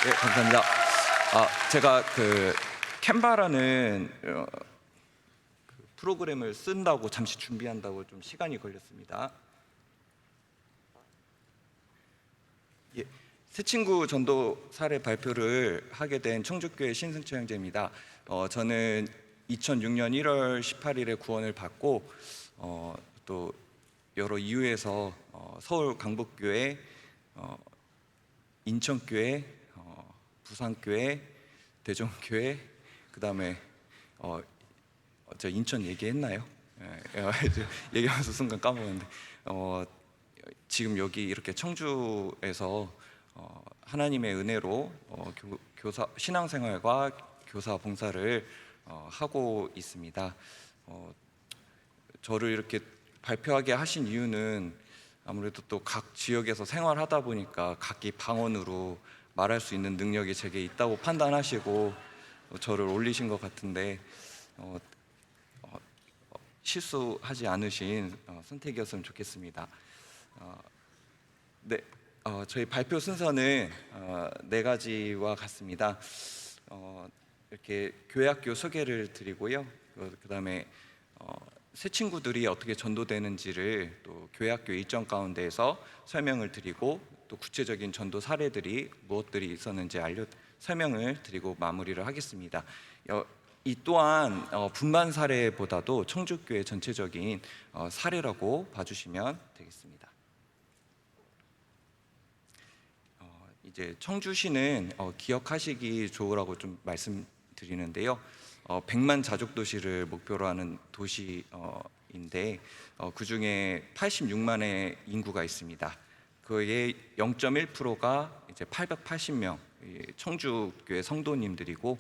예, 감사합니다. 제가 그 캔바라는 그 프로그램을 쓴다고 잠시 준비한다고 좀 시간이 걸렸습니다. 예, 새 친구 전도 사례 발표를 하게 된 청주교회 신승철 형제입니다. 저는 2006년 1월 18일에 구원을 받고 또 여러 이유에서 서울 강북교회, 인천교회, 부산교회, 대전교회, 그다음에 저 인천 얘기했나요? 얘기하면서 순간 까먹었는데 지금 여기 이렇게 청주에서 하나님의 은혜로 교사 신앙생활과 교사 봉사를 하고 있습니다. 저를 이렇게 발표하게 하신 이유는 아무래도 또 각 지역에서 생활하다 보니까 각기 방언으로 말할 수 있는 능력이 제게 있다고 판단하시고 저를 올리신 것 같은데 실수하지 않으신 선택이었으면 좋겠습니다. 네, 저희 발표 순서는 네 가지와 같습니다. 이렇게 교회학교 소개를 드리고요. 그다음에 새 친구들이 어떻게 전도되는지를 또 교회학교 일정 가운데에서 설명을 드리고 또 구체적인 전도 사례들이 무엇들이 있었는지 설명을 드리고 마무리를 하겠습니다. 이 또한 분반 사례보다도 청주교회 전체적인 사례라고 봐주시면 되겠습니다. 이제 청주시는 기억하시기 좋으라고 좀 말씀드리는데요. 100만 자족 도시를 목표로 하는 도시인데 그 중에 86만의 인구가 있습니다. 그의 0.1%가 이제 880명 청주교회 성도님들이고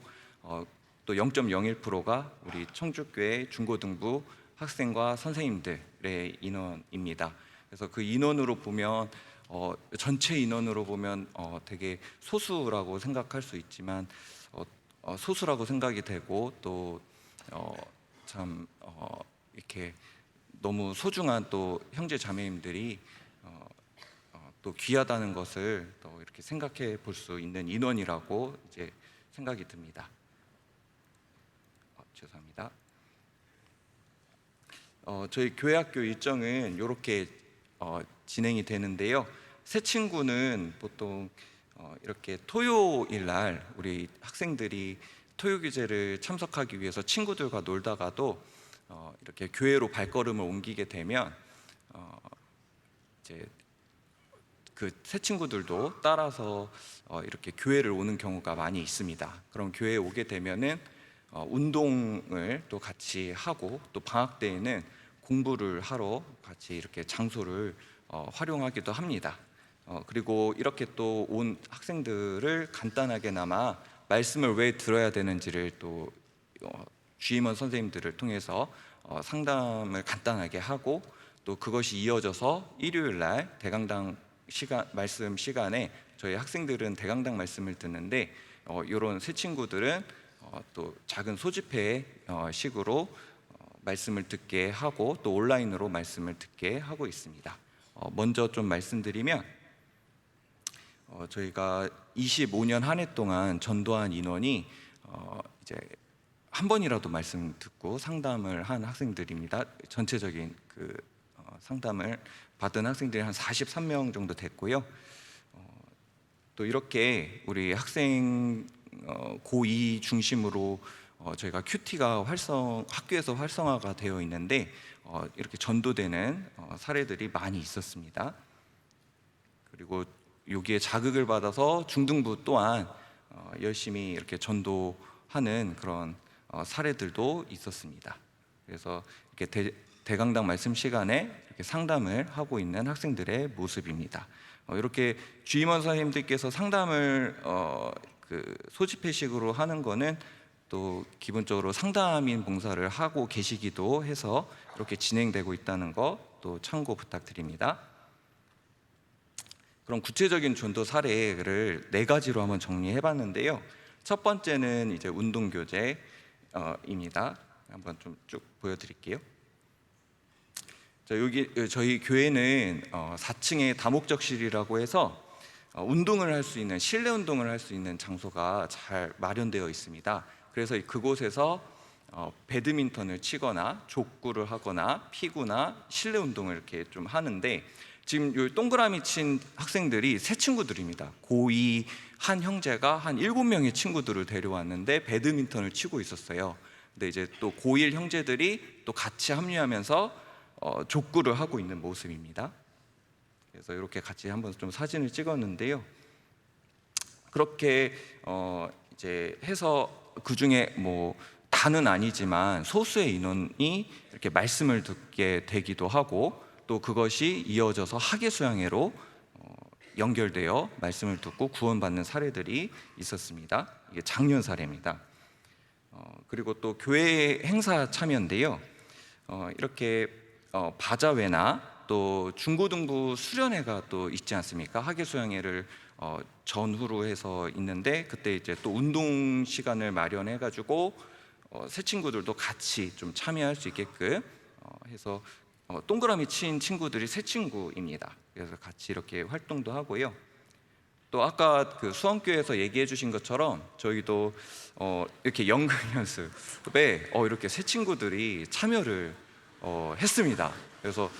또 0.01%가 우리 청주교회 중고등부 학생과 선생님들의 인원입니다. 그래서 그 인원으로 보면 전체 인원으로 보면 되게 소수라고 생각할 수 있지만 소수라고 생각이 되고 또 참 이렇게 너무 소중한 또 형제 자매님들이 또 귀하다는 것을 또 이렇게 생각해 볼 수 있는 인원이라고 이제 생각이 듭니다. 죄송합니다. 저희 교회 학교 일정은 이렇게 진행이 되는데요. 새 친구는 보통 이렇게 토요일 날 우리 학생들이 토요 교제를 참석하기 위해서 친구들과 놀다가도 이렇게 교회로 발걸음을 옮기게 되면 이제 그 새 친구들도 따라서 이렇게 교회를 오는 경우가 많이 있습니다. 그럼 교회에 오게 되면은 운동을 또 같이 하고, 또 방학 때에는 공부를 하러 같이 이렇게 장소를 활용하기도 합니다. 그리고 이렇게 또 온 학생들을 간단하게나마 말씀을 왜 들어야 되는지를 또 주임원 선생님들을 통해서 상담을 간단하게 하고, 또 그것이 이어져서 일요일 날 대강당 말씀 시간에 저희 학생들은 대강당 말씀을 듣는데, 이런 새 친구들은 또 작은 소집회 식으로 말씀을 듣게 하고, 또 온라인으로 말씀을 듣게 하고 있습니다. 먼저 좀 말씀드리면, 저희가 25년 한 해 동안 전도한 인원이 이제 한 번이라도 말씀 듣고 상담을 한 학생들입니다. 전체적인 그 상담을 받은 학생들이 한 43명 정도 됐고요. 또 이렇게 우리 학생 고2 중심으로 저희가 큐티가 학교에서 활성화가 되어 있는데, 이렇게 전도되는 사례들이 많이 있었습니다. 그리고 여기에 자극을 받아서 중등부 또한 열심히 이렇게 전도하는 그런 사례들도 있었습니다. 그래서 이렇게 대강당 말씀 시간에 이렇게 상담을 하고 있는 학생들의 모습입니다. 이렇게 주임원 선생님들께서 상담을 그 소집회식으로 하는 거는 또 기본적으로 상담인 봉사를 하고 계시기도 해서 이렇게 진행되고 있다는 거 또 참고 부탁드립니다. 그럼 구체적인 전도 사례를 4가지로 한번 정리해봤는데요. 첫 번째는 이제 운동교제입니다. 한번 좀 쭉 보여드릴게요. 여기 저희 교회는 4층에 다목적실이라고 해서 운동을 할 수 있는, 실내 운동을 할 수 있는 장소가 잘 마련되어 있습니다. 그래서 그곳에서 배드민턴을 치거나 족구를 하거나 피구나 실내 운동을 이렇게 좀 하는데, 지금 요 동그라미 친 학생들이 새 친구들입니다. 고2 한 형제가 한 7명의 친구들을 데려왔는데 배드민턴을 치고 있었어요. 근데 이제 또 고1 형제들이 또 같이 합류하면서 족구를 하고 있는 모습입니다. 그래서 이렇게 같이 한번 좀 사진을 찍었는데요. 그렇게 이제 해서 그 중에 뭐 다는 아니지만 소수의 인원이 이렇게 말씀을 듣게 되기도 하고, 또 그것이 이어져서 학예 수양회로 연결되어 말씀을 듣고 구원받는 사례들이 있었습니다. 이게 작년 사례입니다. 그리고 또 교회 행사 참여인데요. 이렇게 바자회나 또 중고등부 수련회가 또 있지 않습니까? 학예 수양회를 전후로 해서 있는데, 그때 이제 또 운동 시간을 마련해 가지고 새 친구들도 같이 좀 참여할 수 있게끔 해서 동그라미 친 친구들이 새 친구입니다. 그래서 같이 이렇게 활동도 하고요. 또 아까 그 수원교회에서 얘기해 주신 것처럼 저희도 이렇게 연극 연습에 이렇게 새 친구들이 참여를 했습니다. 그래서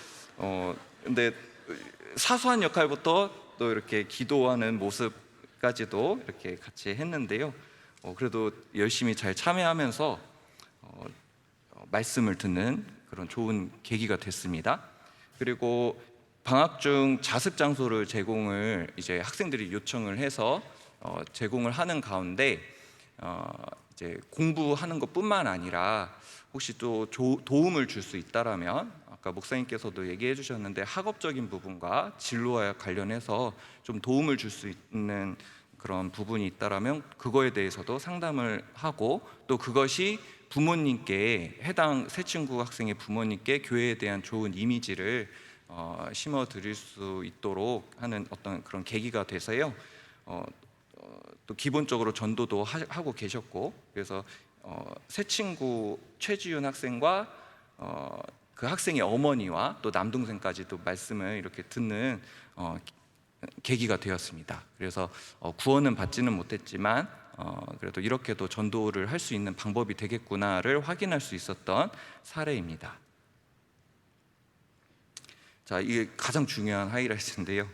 근데 사소한 역할부터 또 이렇게 기도하는 모습까지도 이렇게 같이 했는데요. 그래도 열심히 잘 참여하면서 말씀을 듣는 그런 좋은 계기가 됐습니다. 그리고 방학 중 자습 장소를 제공을 이제 학생들이 요청을 해서 제공을 하는 가운데 이제 공부하는 것뿐만 아니라 혹시 또 도움을 줄 수 있다라면, 아까 목사님께서도 얘기해 주셨는데 학업적인 부분과 진로와 관련해서 좀 도움을 줄 수 있는 그런 부분이 있다라면 그거에 대해서도 상담을 하고, 또 그것이 부모님께, 해당 새 친구 학생의 부모님께 교회에 대한 좋은 이미지를 심어 드릴 수 있도록 하는 어떤 그런 계기가 돼서요. 또 기본적으로 전도도 하고 계셨고, 그래서 새 친구 최지윤 학생과 그 학생의 어머니와 또 남동생까지도 말씀을 이렇게 듣는 계기가 되었습니다. 그래서 구원은 받지는 못했지만 그래도 이렇게도 전도를 할 수 있는 방법이 되겠구나를 확인할 수 있었던 사례입니다. 자, 이게 가장 중요한 하이라이트인데요.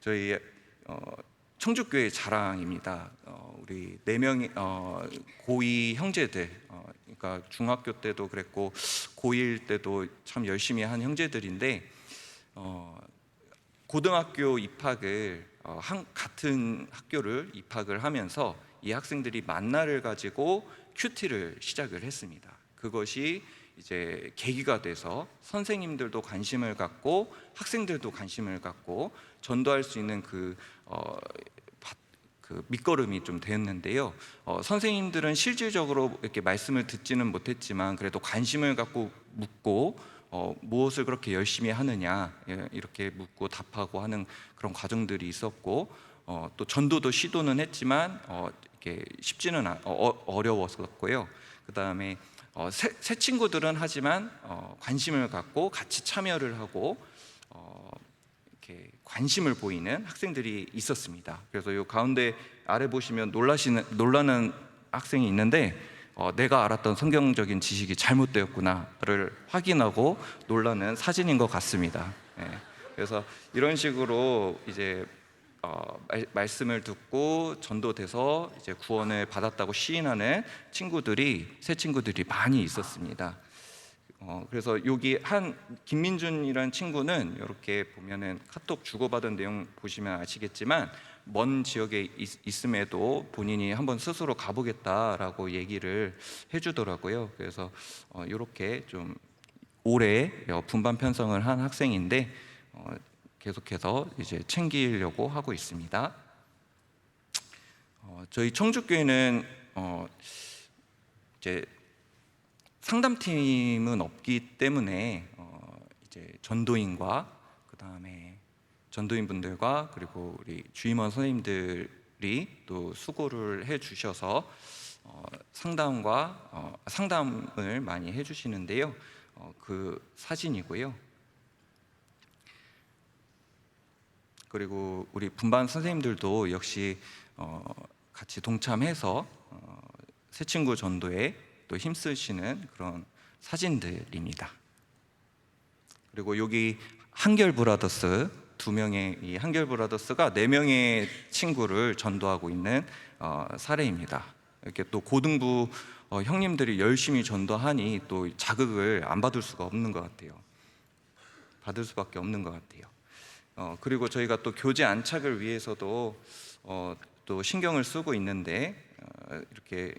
저희 청주교회 자랑입니다. 우리 4명의 고2 형제들, 그러니까 중학교 때도 그랬고 고1 때도 참 열심히 한 형제들인데 고등학교 입학을 같은 학교를 입학을 하면서 이 학생들이 만날을 가지고 큐티를 시작을 했습니다. 그것이 이제 계기가 돼서 선생님들도 관심을 갖고 학생들도 관심을 갖고 전도할 수 있는 그 밑거름이 좀 되었는데요. 선생님들은 실질적으로 이렇게 말씀을 듣지는 못했지만 그래도 관심을 갖고 묻고 무엇을 그렇게 열심히 하느냐 이렇게 묻고 답하고 하는 그런 과정들이 있었고 또 전도도 시도는 했지만 이렇게 쉽지는 어려웠었고요. 그 다음에 새 친구들은 하지만 관심을 갖고 같이 참여를 하고 이렇게 관심을 보이는 학생들이 있었습니다. 그래서 이 가운데 아래 보시면 놀라는 학생이 있는데 내가 알았던 성경적인 지식이 잘못되었구나를 확인하고 놀라는 사진인 것 같습니다. 그래서 이런 식으로 이제 말씀을 듣고 전도돼서 이제 구원을 받았다고 시인하는 새 친구들이 많이 있었습니다. 그래서 여기 한 김민준이라는 친구는 이렇게 보면은 카톡 주고받은 내용 보시면 아시겠지만 먼 지역에 있음에도 본인이 한번 스스로 가보겠다라고 얘기를 해주더라고요. 그래서 이렇게 좀 오래 분반 편성을 한 학생인데 계속해서 이제 챙기려고 하고 있습니다. 저희 청주교회는 이제 상담팀은 없기 때문에 이제 전도인과 그 다음에 전도인분들과 그리고 우리 주임원 선생님들이 또 수고를 해주셔서 상담을 많이 해주시는데요. 그 사진이고요. 그리고 우리 분반 선생님들도 역시 같이 동참해서 새 친구 전도에 또 힘쓰시는 그런 사진들입니다. 그리고 여기 한결 브라더스 2명의 이 한결 브라더스가 4명의 친구를 전도하고 있는 사례입니다. 이렇게 또 고등부 형님들이 열심히 전도하니 또 자극을 안 받을 수가 없는 것 같아요. 받을 수밖에 없는 것 같아요. 그리고 저희가 또 교제 안착을 위해서도 또 신경을 쓰고 있는데 이렇게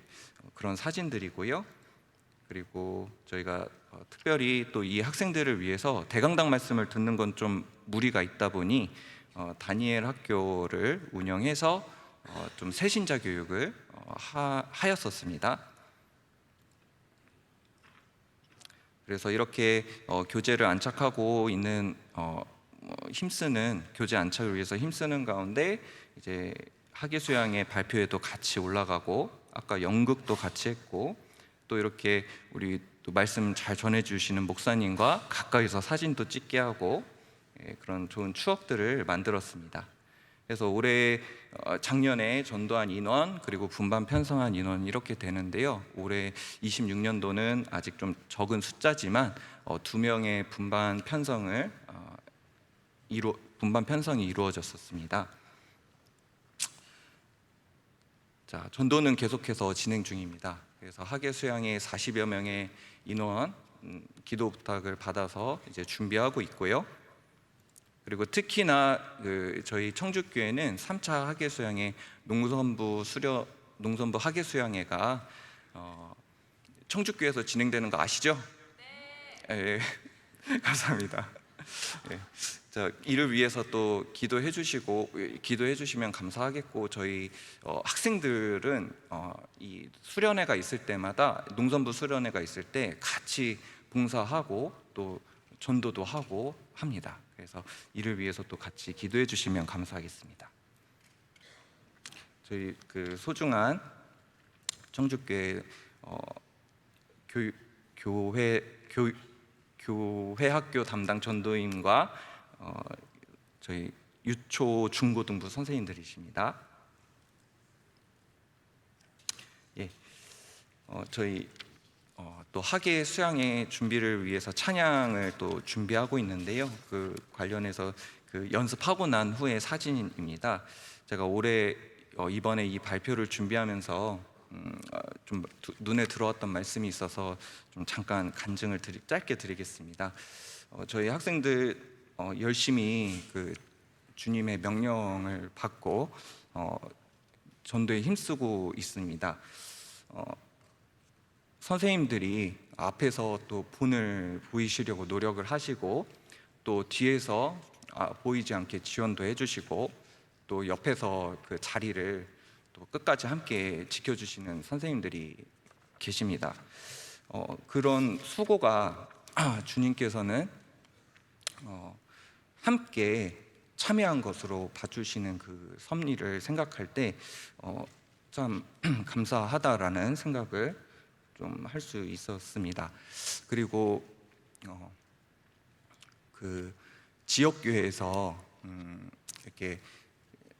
그런 사진들이고요. 그리고 저희가 특별히 또 이 학생들을 위해서 대강당 말씀을 듣는 건 좀 무리가 있다 보니 다니엘 학교를 운영해서 좀 새신자 교육을 하였었습니다. 그래서 이렇게 교제를 안착하고 있는 힘쓰는 교제 안착을 위해서 힘쓰는 가운데 이제 학예수양의 발표에도 같이 올라가고 아까 연극도 같이 했고 또 이렇게 우리 또 말씀 잘 전해주시는 목사님과 가까이서 사진도 찍게 하고 그런 좋은 추억들을 만들었습니다. 그래서 올해 작년에 전도한 인원 그리고 분반 편성한 인원 이렇게 되는데요. 올해 26년도는 아직 좀 적은 숫자지만 2명의 분반 편성이 이루어졌었습니다. 자, 전도는 계속해서 진행 중입니다. 그래서 학예 수양의 40여 명의 인원 기도 부탁을 받아서 이제 준비하고 있고요. 그리고 특히나 저희 청주교회는 3차 학예 수양회 농선부 학예 수양회가 청주교회에서 진행되는 거 아시죠? 네. 감사합니다. 네. 자, 이를 위해서 또 기도해 주시면 감사하겠고 저희 학생들은 이 수련회가 있을 때마다 농선부 수련회가 있을 때 같이 봉사하고 또 전도도 하고 합니다. 그래서 이를 위해서 또 같이 기도해 주시면 감사하겠습니다. 저희 그 소중한 청주교회 교회 학교 담당 전도인과 저희 유초 중고등부 선생님들이십니다. 저희 또 학예 수양의 준비를 위해서 찬양을 또 준비하고 있는데요. 그 관련해서 그 연습하고 난 후의 사진입니다. 제가 올해 이번에 이 발표를 준비하면서 좀 눈에 들어왔던 말씀이 있어서 좀 잠깐 간증을 짧게 드리겠습니다. 저희 학생들 열심히 그 주님의 명령을 받고 전도에 힘쓰고 있습니다. 선생님들이 앞에서 또 본을 보이시려고 노력을 하시고 또 뒤에서 보이지 않게 지원도 해주시고 또 옆에서 그 자리를 또 끝까지 함께 지켜주시는 선생님들이 계십니다. 그런 수고가 주님께서는 함께 참여한 것으로 봐주시는 그 섭리를 생각할 때 참 감사하다라는 생각을 좀 할 수 있었습니다. 그리고 그 지역 교회에서 이렇게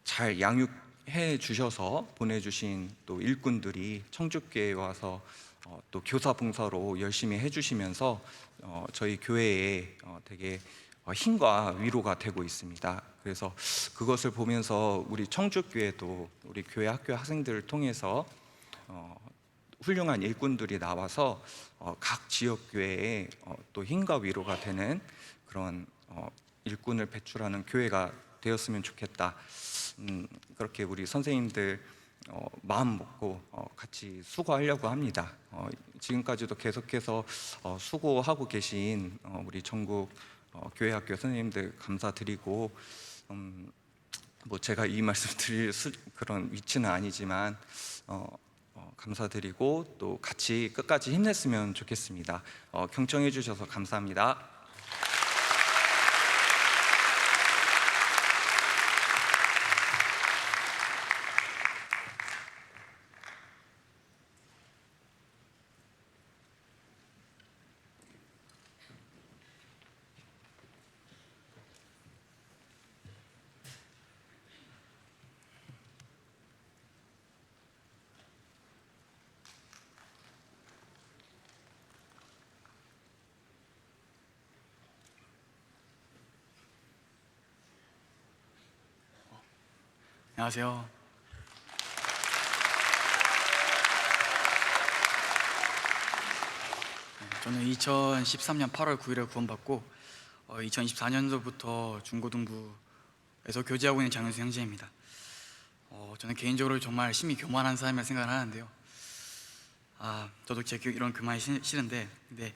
잘 양육해 주셔서 보내주신 또 일꾼들이 청주교회에 와서 또 교사 봉사로 열심히 해주시면서 저희 교회에 되게 힘과 위로가 되고 있습니다. 그래서 그것을 보면서 우리 청주교회도 우리 교회 학교 학생들을 통해서 훌륭한 일꾼들이 나와서 각 지역 교회에 또 힘과 위로가 되는 그런 일꾼을 배출하는 교회가 되었으면 좋겠다. 그렇게 우리 선생님들 마음 먹고 같이 수고하려고 합니다. 지금까지도 계속해서 수고하고 계신 우리 전국 교회 학교 선생님들 감사드리고 뭐 제가 이 말씀 드릴 그런 위치는 아니지만 감사드리고 또 같이 끝까지 힘냈으면 좋겠습니다. 경청해 주셔서 감사합니다. 안녕하세요. 저는 2013년 8월 9일에 구원받고 2024년도부터 중고등부에서 교제하고 있는 장윤수 형제입니다. 저는 개인적으로 정말 심히 교만한 사람이라 생각을 하는데요. 저도 제 이런 교만이 싫은데, 근데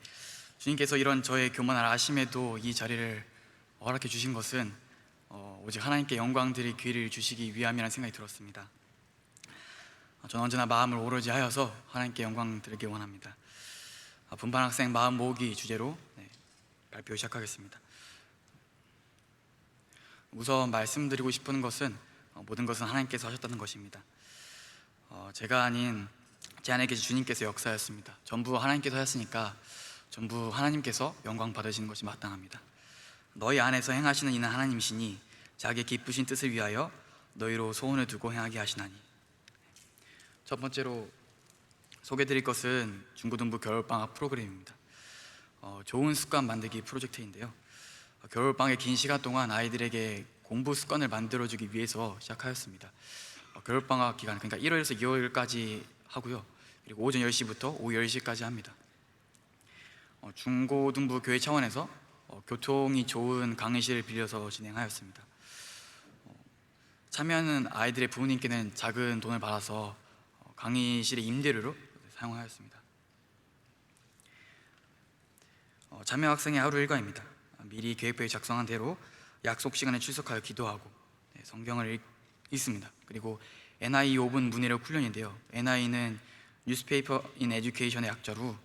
주님께서 이런 저의 교만을 아심에도 이 자리를 허락해 주신 것은 오직 하나님께 영광 드릴 기회를 주시기 위함이라는 생각이 들었습니다. 저는 언제나 마음을 오로지 하여서 하나님께 영광 드리기 원합니다. 분반 학생 마음 모으기 주제로 발표 시작하겠습니다. 우선 말씀드리고 싶은 것은 모든 것은 하나님께서 하셨다는 것입니다. 제가 아닌 제 안에 계신 주님께서 역사였습니다. 전부 하나님께서 하셨으니까 전부 하나님께서 영광 받으시는 것이 마땅합니다. 너희 안에서 행하시는 이는 하나님이시니 자기의 기쁘신 뜻을 위하여 너희로 소원을 두고 행하게 하시나니. 첫 번째로 소개드릴 것은 중고등부 겨울방학 프로그램입니다. 좋은 습관 만들기 프로젝트인데요. 겨울방학의 긴 시간 동안 아이들에게 공부 습관을 만들어주기 위해서 시작하였습니다. 겨울방학 기간, 그러니까 1월에서 2월까지 하고요. 그리고 오전 10시부터 오후 10시까지 합니다. 중고등부 교회 차원에서 교통이 좋은 강의실을 빌려서 진행하였습니다. 참여하는 아이들의 부모님께는 작은 돈을 받아서 강의실의 임대료로 사용하였습니다. 참여 학생의 하루 일과입니다. 미리 계획표에 작성한 대로 약속 시간에 출석하여 기도하고 성경을 읽습니다. 그리고 NI 5분 문해력 훈련인데요. NI는 Newspaper in Education의 약자로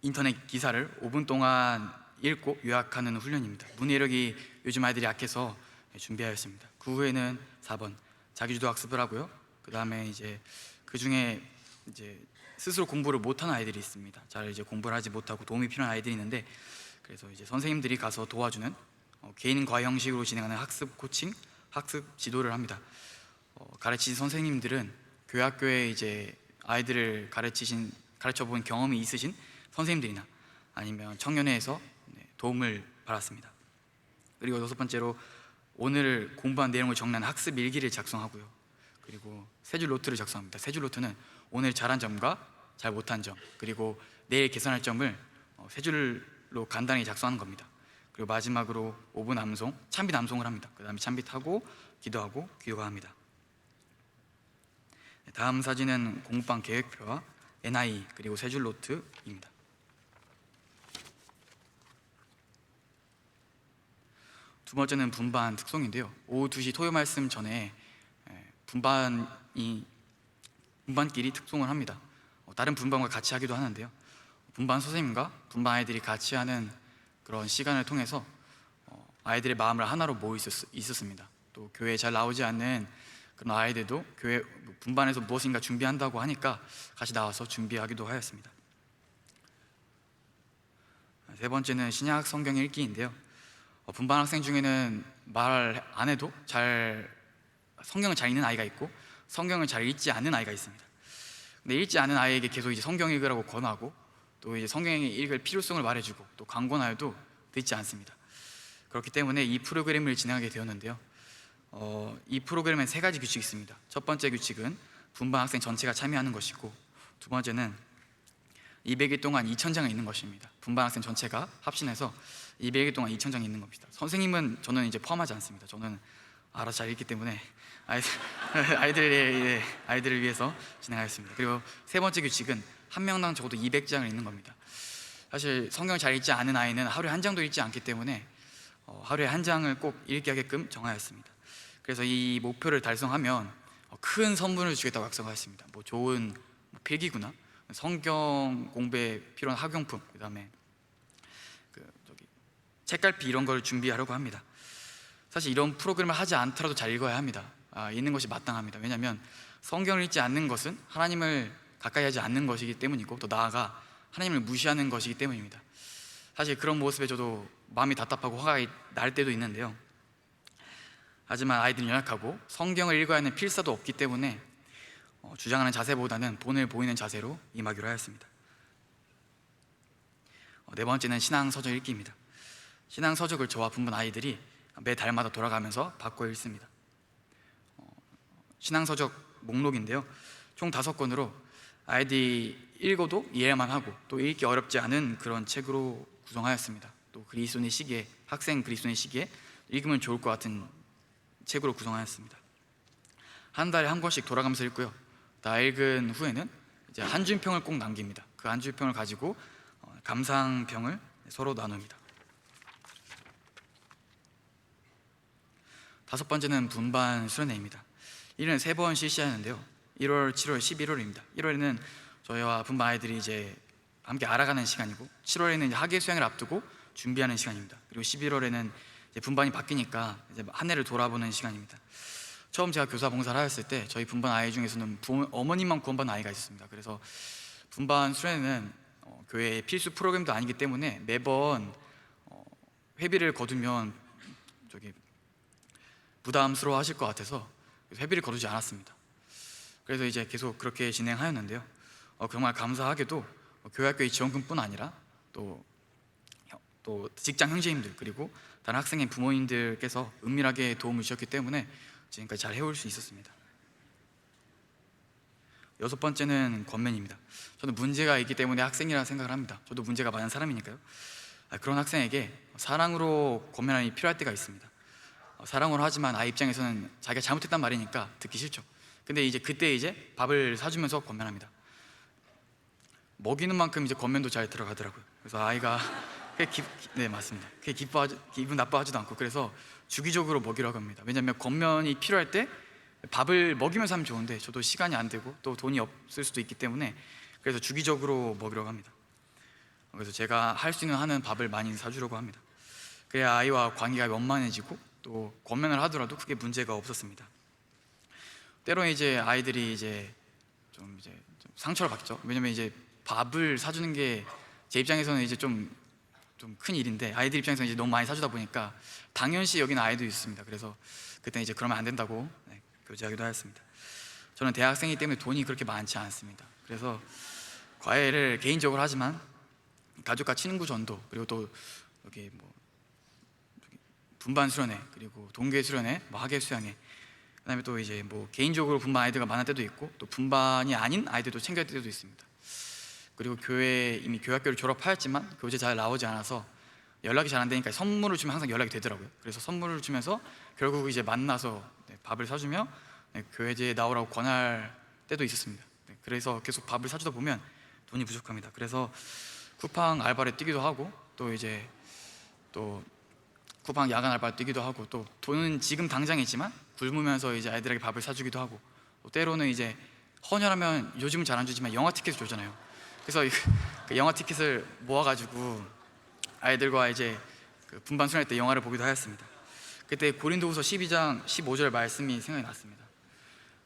인터넷 기사를 5분 동안 읽고 요약하는 훈련입니다. 문해력이 요즘 아이들이 약해서 준비하였습니다. 그 후에는 4번 자기주도 학습을 하고요. 그 다음에 이제 그 중에 이제 스스로 공부를 못하는 아이들이 있습니다. 잘 이제 공부를 하지 못하고 도움이 필요한 아이들이 있는데, 그래서 이제 선생님들이 가서 도와주는 개인 과외 형식으로 진행하는 학습 코칭, 학습 지도를 합니다. 가르치신 선생님들은 교회 학교에 이제 아이들을 가르쳐 본 경험이 있으신 선생님들이나 아니면 청년회에서 도움을 받았습니다. 그리고 여섯 번째로 오늘 공부한 내용을 적는 학습 일기를 작성하고요. 그리고 세 줄 노트를 작성합니다. 세 줄 노트는 오늘 잘한 점과 잘 못한 점, 그리고 내일 개선할 점을 세 줄로 간단히 작성하는 겁니다. 그리고 마지막으로 5분 암송, 찬빛 암송을 합니다. 그 다음에 찬빛하고 기도하고 귀요가합니다. 다음 사진은 공부방 계획표와 NI 그리고 세 줄 노트입니다. 두 번째는 분반 특송인데요. 오후 2시 토요 말씀 전에 분반끼리 특송을 합니다. 다른 분반과 같이 하기도 하는데요. 분반 선생님과 분반 아이들이 같이 하는 그런 시간을 통해서 아이들의 마음을 하나로 모을 수 있었습니다. 또 교회에 잘 나오지 않는 그런 아이들도 교회 분반에서 무엇인가 준비한다고 하니까 같이 나와서 준비하기도 하였습니다. 세 번째는 신약 성경 읽기인데요. 분반 학생 중에는 말 안 해도 성경을 잘 읽는 아이가 있고 성경을 잘 읽지 않는 아이가 있습니다. 근데 읽지 않는 아이에게 계속 이제 성경 읽으라고 권하고 또 이제 성경 읽을 필요성을 말해주고 또 강권하여도 듣지 않습니다. 그렇기 때문에 이 프로그램을 진행하게 되었는데요. 이 프로그램엔 세 가지 규칙이 있습니다. 첫 번째 규칙은 분반 학생 전체가 참여하는 것이고, 두 번째는 200일 동안 2000장을 읽는 것입니다. 분반 학생 전체가 합심해서 200일 동안 2000장이 읽는 겁니다. 선생님은 저는 이제 포함하지 않습니다. 저는 알아서 잘 읽기 때문에 아이들을 위해서 진행하였습니다. 그리고 세 번째 규칙은 한 명당 적어도 200장을 읽는 겁니다. 사실 성경을 잘 읽지 않은 아이는 하루에 한 장도 읽지 않기 때문에 하루에 한 장을 꼭 읽게 하게끔 정하였습니다. 그래서 이 목표를 달성하면 큰 선물을 주겠다고 약속하였습니다. 좋은 필기구나, 성경 공부에 필요한 학용품, 그 다음에 책갈피 이런 걸 준비하려고 합니다. 사실 이런 프로그램을 하지 않더라도 잘 읽어야 합니다. 읽는 것이 마땅합니다. 왜냐하면 성경을 읽지 않는 것은 하나님을 가까이 하지 않는 것이기 때문이고, 또 나아가 하나님을 무시하는 것이기 때문입니다. 사실 그런 모습에 저도 마음이 답답하고 화가 날 때도 있는데요. 하지만 아이들은 연약하고 성경을 읽어야 하는 필사도 없기 때문에 주장하는 자세보다는 본을 보이는 자세로 임하기로 하였습니다. 네 번째는 신앙서적 읽기입니다. 신앙서적을 저와 분반 아이들이 매 달마다 돌아가면서 바꿔 읽습니다. 신앙서적 목록인데요, 총 5권으로 아이들이 읽어도 이해만 하고 또 읽기 어렵지 않은 그런 책으로 구성하였습니다. 또 그리스도인의 시기에, 학생 그리스도인의 시기에 읽으면 좋을 것 같은 책으로 구성하였습니다. 한 달에 한 권씩 돌아가면서 읽고요, 다 읽은 후에는 이제 한 줄평을 꼭 남깁니다. 그 한 줄평을 가지고 감상평을 서로 나눕니다. 다섯 번째는 분반 수련회입니다. 1년에 3번 실시하는데요. 1월, 7월, 11월입니다. 1월에는 저희와 분반 아이들이 이제 함께 알아가는 시간이고, 7월에는 이제 학예 수양을 앞두고 준비하는 시간입니다. 그리고 11월에는 이제 분반이 바뀌니까 이제 한 해를 돌아보는 시간입니다. 처음 제가 교사 봉사를 하였을 때 저희 분반 아이 중에서는 어머님만 구원받은 아이가 있었습니다. 그래서 분반 수련회는 교회의 필수 프로그램도 아니기 때문에 매번 회비를 거두면 부담스러워 하실 것 같아서 회비를 거두지 않았습니다. 그래서 이제 계속 그렇게 진행하였는데요. 정말 감사하게도 교회학교의 지원금뿐 아니라 또 직장 형제님들, 그리고 다른 학생의 부모님들께서 은밀하게 도움을 주셨기 때문에 지금까지 잘 해올 수 있었습니다. 여섯 번째는 권면입니다. 저는 문제가 있기 때문에 학생이라 생각을 합니다. 저도 문제가 많은 사람이니까요. 그런 학생에게 사랑으로 권면이 필요할 때가 있습니다. 사랑으로 하지만 아이 입장에서는 자기가 잘못했단 말이니까 듣기 싫죠. 근데 이제 그때 이제 밥을 사주면서 권면합니다. 먹이는 만큼 이제 권면도 잘 들어가더라고요. 그래서 아이가 네, 맞습니다. 기분 나빠하지도 않고, 그래서 주기적으로 먹이라고 합니다. 왜냐하면 권면이 필요할 때 밥을 먹이면서 하면 좋은데 저도 시간이 안 되고 또 돈이 없을 수도 있기 때문에 그래서 주기적으로 먹이라고 합니다. 그래서 제가 할 수 있는 한은 밥을 많이 사주려고 합니다. 그래야 아이와 관계가 원만해지고 또 권면을 하더라도 크게 문제가 없었습니다. 때로는 이제 아이들이 이제 좀 상처를 받죠. 왜냐면 이제 밥을 사주는 게 제 입장에서는 이제 좀 큰 일인데, 아이들 입장에서는 이제 너무 많이 사주다 보니까 당연시 여기는 아이도 있습니다. 그래서 그때 이제 그러면 안 된다고 교제하기도 하였습니다. 저는 대학생이기 때문에 돈이 그렇게 많지 않습니다. 그래서 과외를 개인적으로 하지만 가족과 친구 전도, 그리고 또 여기 뭐 분반 수련회, 그리고 동계 수련회, 뭐 학예 수양회, 그다음에 또 이제 뭐 개인적으로 분반 아이들과 만날 때도 있고, 또 분반이 아닌 아이들도 챙길 때도 있습니다. 그리고 이미 교회학교를 졸업하였지만 교재 잘 나오지 않아서 연락이 잘 안 되니까 선물을 주면 항상 연락이 되더라고요. 그래서 선물을 주면서 결국 이제 만나서 밥을 사주며 교회제에 나오라고 권할 때도 있었습니다. 그래서 계속 밥을 사주다 보면 돈이 부족합니다. 그래서 쿠팡 알바를 뛰기도 하고, 또 이제 또 쿠팡 야간 알바를 뛰기도 하고, 또 돈은 지금 당장 있지만 굶으면서 이제 아이들에게 밥을 사주기도 하고, 또 때로는 이제 헌혈하면 요즘은 잘 안 주지만 영화 티켓을 주잖아요. 그래서 그 영화 티켓을 모아가지고 아이들과 이제 그 분반 수련회 때 영화를 보기도 하였습니다. 그때 고린도후서 12장 15절 말씀이 생각이 났습니다.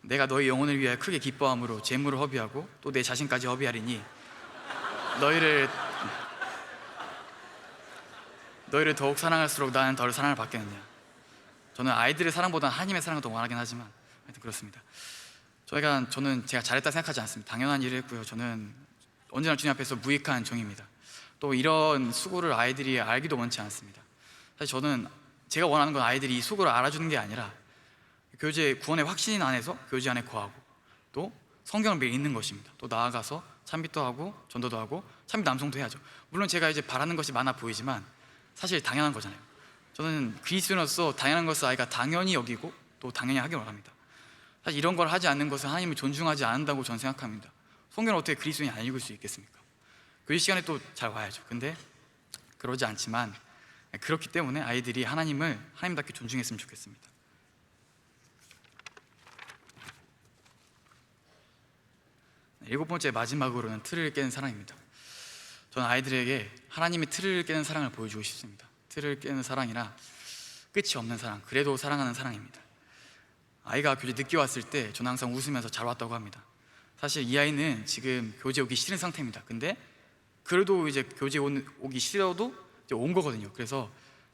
내가 너희 영혼을 위하여 크게 기뻐함으로 재물을 허비하고 또 내 자신까지 허비하리니 너희를 더욱 사랑할수록 나는 덜 사랑을 받겠느냐. 저는 아이들의 사랑보다는 하나님의 사랑을 더 원하긴 하지만 하여튼 그렇습니다. 저는 제가 잘했다 생각하지 않습니다. 당연한 일을 했고요. 저는 언제나 주님 앞에서 무익한 종입니다. 또 이런 수고를 아이들이 알기도 원치 않습니다. 사실 저는 제가 원하는 건 아이들이 이 수고를 알아주는 게 아니라 교제 구원의 확신 안에서 교제 안에 거하고 또 성경을 매일 읽는 것입니다. 또 나아가서 찬빛도 하고 전도도 하고, 찬빛 남성도 해야죠. 물론 제가 이제 바라는 것이 많아 보이지만 사실 당연한 거잖아요. 저는 그리스도인으로서 당연한 것을 아이가 당연히 여기고 또 당연히 하길 원합니다. 사실 이런 걸 하지 않는 것은 하나님을 존중하지 않는다고 저는 생각합니다. 성경을 어떻게 그리스도인이 안 읽을 수 있겠습니까? 교제 시간에 또 잘 와야죠. 근데 그러지 않지만 그렇기 때문에 아이들이 하나님을 하나님답게 존중했으면 좋겠습니다. 일곱 번째, 마지막으로는 틀을 깨는 사랑입니다. 저는 아이들에게 하나님의 틀을 깨는 사랑을 보여주고 싶습니다. 틀을 깨는 사랑이라 끝이 없는 사랑, 그래도 사랑하는 사랑입니다. 아이가 교제 늦게 왔을 때 저는 항상 웃으면서 잘 왔다고 합니다. 사실 이 아이는 지금 교제 오기 싫은 상태입니다. 근데 그래도 이제 교제 오기 싫어도 이제 온 거거든요. 그래서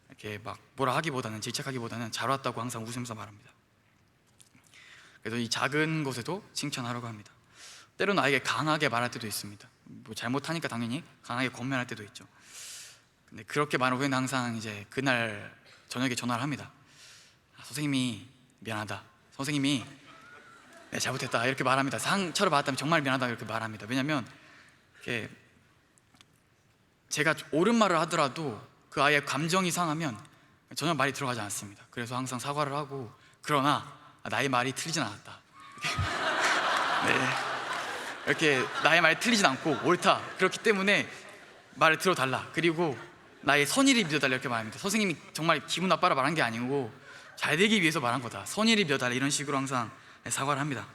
이렇게 막 뭐라 하기보다는, 질책하기보다는 잘 왔다고 항상 웃으면서 말합니다. 그래서 이 작은 것에도 칭찬하려고 합니다. 때로는 아이에게 강하게 말할 때도 있습니다. 뭐 잘못하니까 당연히 강하게 권면할 때도 있죠. 근데 그렇게 말한 후에는 항상 이제 그날 저녁에 전화를 합니다. 선생님이 미안하다, 선생님이 내가 잘못했다, 이렇게 말합니다. 상처를 받았다면 정말 미안하다, 이렇게 말합니다. 왜냐하면 이렇게 제가 옳은 말을 하더라도 그 아이의 감정이 상하면 전혀 말이 들어가지 않습니다. 그래서 항상 사과를 하고, 그러나 나의 말이 틀리진 않았다, 이렇게 나의 말이 틀리진 않고 옳다, 그렇기 때문에 말을 들어달라, 그리고 나의 선의를 믿어달라, 이렇게 말합니다. 선생님이 정말 기분 나빠라 말한 게 아니고 잘 되기 위해서 말한 거다, 선의를 믿어달라, 이런 식으로 항상 사과를 합니다.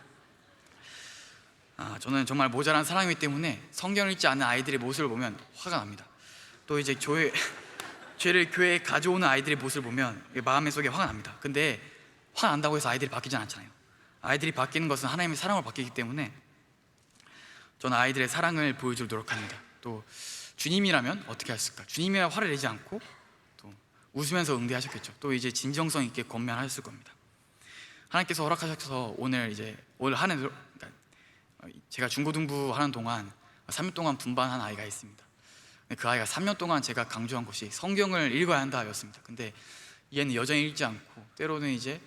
저는 정말 모자란 사람이기 때문에 성경을 읽지 않는 아이들의 모습을 보면 화가 납니다. 또 이제 죄를 교회에 가져오는 아이들의 모습을 보면 마음의 속에 화가 납니다. 근데 화 난다고 해서 아이들이 바뀌지 않잖아요. 아이들이 바뀌는 것은 하나님의 사랑으로 바뀌기 때문에 저는 아이들의 사랑을 보여줄 노력합니다. 또 주님이라면 어떻게 하셨을까? 주님이야 화를 내지 않고 또 웃으면서 응대하셨겠죠. 또 이제 진정성 있게 권면하셨을 겁니다. 하나님께서 허락하셔서 올 한 해, 제가 중고등부 하는 동안 3년 동안 분반한 아이가 있습니다. 그 아이가 3년 동안 제가 강조한 것이 성경을 읽어야 한다였습니다. 근데 얘는 여전히 읽지 않고, 때로는 이제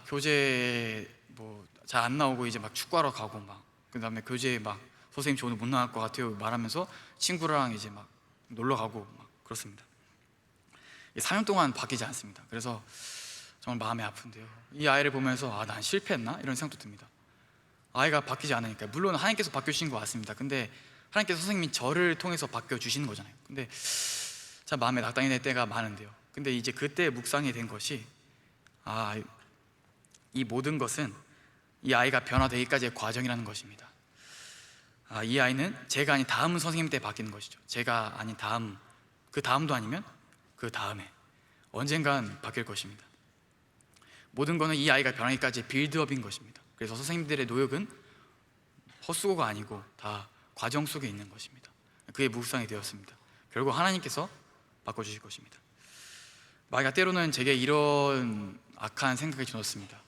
교재 뭐 잘 안 나오고 이제 막 축구하러 가고, 막 그다음에 교재에 막 선생님 저 오늘 못 나갈 것 같아요 말하면서 친구랑 이제 막 놀러 가고 막 그렇습니다. 4년 동안 바뀌지 않습니다. 그래서 정말 마음이 아픈데요. 이 아이를 보면서 난 실패했나? 이런 생각도 듭니다. 아이가 바뀌지 않으니까. 물론 하나님께서 바뀌어주신 것 같습니다. 근데 하나님께서 선생님이 저를 통해서 바뀌어주시는 거잖아요. 근데 참 마음에 낙당이 될 때가 많은데요. 근데 이제 그때 묵상이 된 것이 이 모든 것은 이 아이가 변화되기까지의 과정이라는 것입니다. 이 아이는 제가 아닌 다음 선생님 때 바뀌는 것이죠. 제가 아닌 다음, 그 다음도 아니면 그 다음에 언젠간 바뀔 것입니다. 모든 것은 이 아이가 변하기까지의 빌드업인 것입니다. 그래서 선생님들의 노력은 헛수고가 아니고 다 과정 속에 있는 것입니다. 그게 묵상이 되었습니다. 결국 하나님께서 바꿔주실 것입니다. 마귀가 때로는 제게 이런 악한 생각이 들었습니다.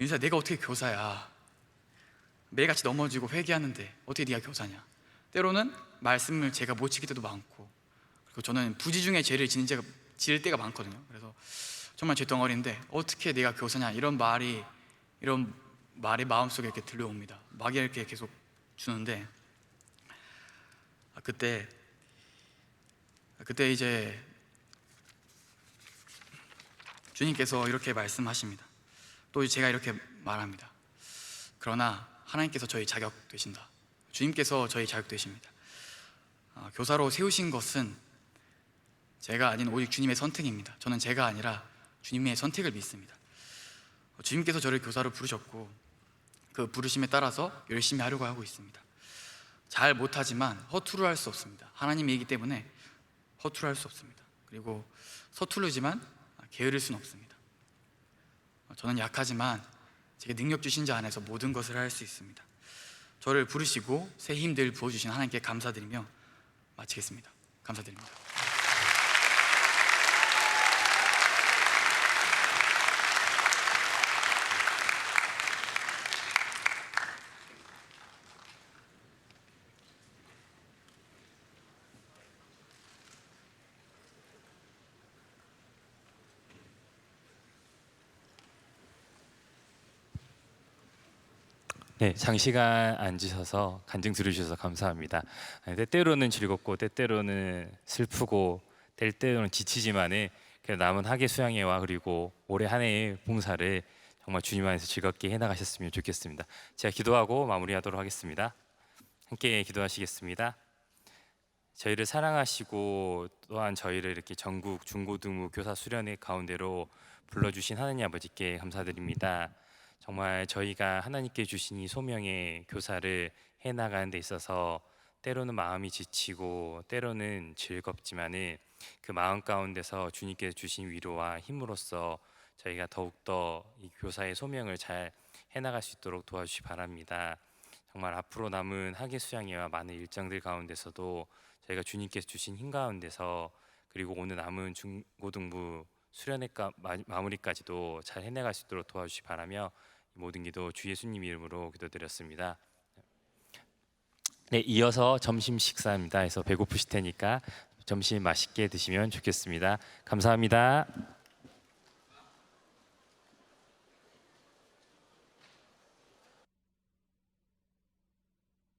윤수야, 내가 어떻게 교사야? 매일같이 넘어지고 회개하는데 어떻게 네가 교사냐? 때로는 말씀을 제가 못 지킬 때도 많고, 그리고 저는 부지 중에 죄를 지을 때가 많거든요. 그래서 정말 죄덩어리인데 어떻게 내가 교사냐, 이런 말이 마음속에 이렇게 들려옵니다. 마귀가 이렇게 계속 주는데, 그때 이제 주님께서 이렇게 말씀하십니다. 또 제가 이렇게 말합니다. 그러나 하나님께서 저희 자격 되신다. 주님께서 저희 자격 되십니다. 교사로 세우신 것은 제가 아닌 오직 주님의 선택입니다. 저는 제가 아니라 주님의 선택을 믿습니다. 주님께서 저를 교사로 부르셨고 그 부르심에 따라서 열심히 하려고 하고 있습니다. 잘 못하지만 허투루 할 수 없습니다. 하나님이기 때문에 허투루 할 수 없습니다. 그리고 서투르지만 게으를 수는 없습니다. 저는 약하지만 제게 능력 주신 자 안에서 모든 것을 할 수 있습니다. 저를 부르시고 새 힘들 부어주신 하나님께 감사드리며 마치겠습니다. 감사드립니다. 네, 장시간 앉으셔서 간증 들으셔서 감사합니다. 때때로는 즐겁고 때때로는 슬프고 때때로는 지치지만은 그 남은 학예 수양회와 그리고 올해 한 해의 봉사를 정말 주님 안에서 즐겁게 해나가셨으면 좋겠습니다. 제가 기도하고 마무리하도록 하겠습니다. 함께 기도하시겠습니다. 저희를 사랑하시고 또한 저희를 이렇게 전국 중고등부 교사 수련회 가운데로 불러주신 하나님 아버지께 감사드립니다. 정말 저희가 하나님께 주신 이 소명의 교사를 해나가는 데 있어서 때로는 마음이 지치고 때로는 즐겁지만은 그 마음 가운데서 주님께서 주신 위로와 힘으로써 저희가 더욱더 이 교사의 소명을 잘 해나갈 수 있도록 도와주시 바랍니다. 정말 앞으로 남은 학예 수양회와 많은 일정들 가운데서도 저희가 주님께서 주신 힘 가운데서 그리고 오늘 남은 중고등부 수련회 마무리까지도 잘 해내갈 수 있도록 도와주시 바라며 모든 기도 주 예수님 이름으로 기도드렸습니다. 네, 이어서 점심 식사입니다. 해서 배고프실 테니까 점심 맛있게 드시면 좋겠습니다. 감사합니다.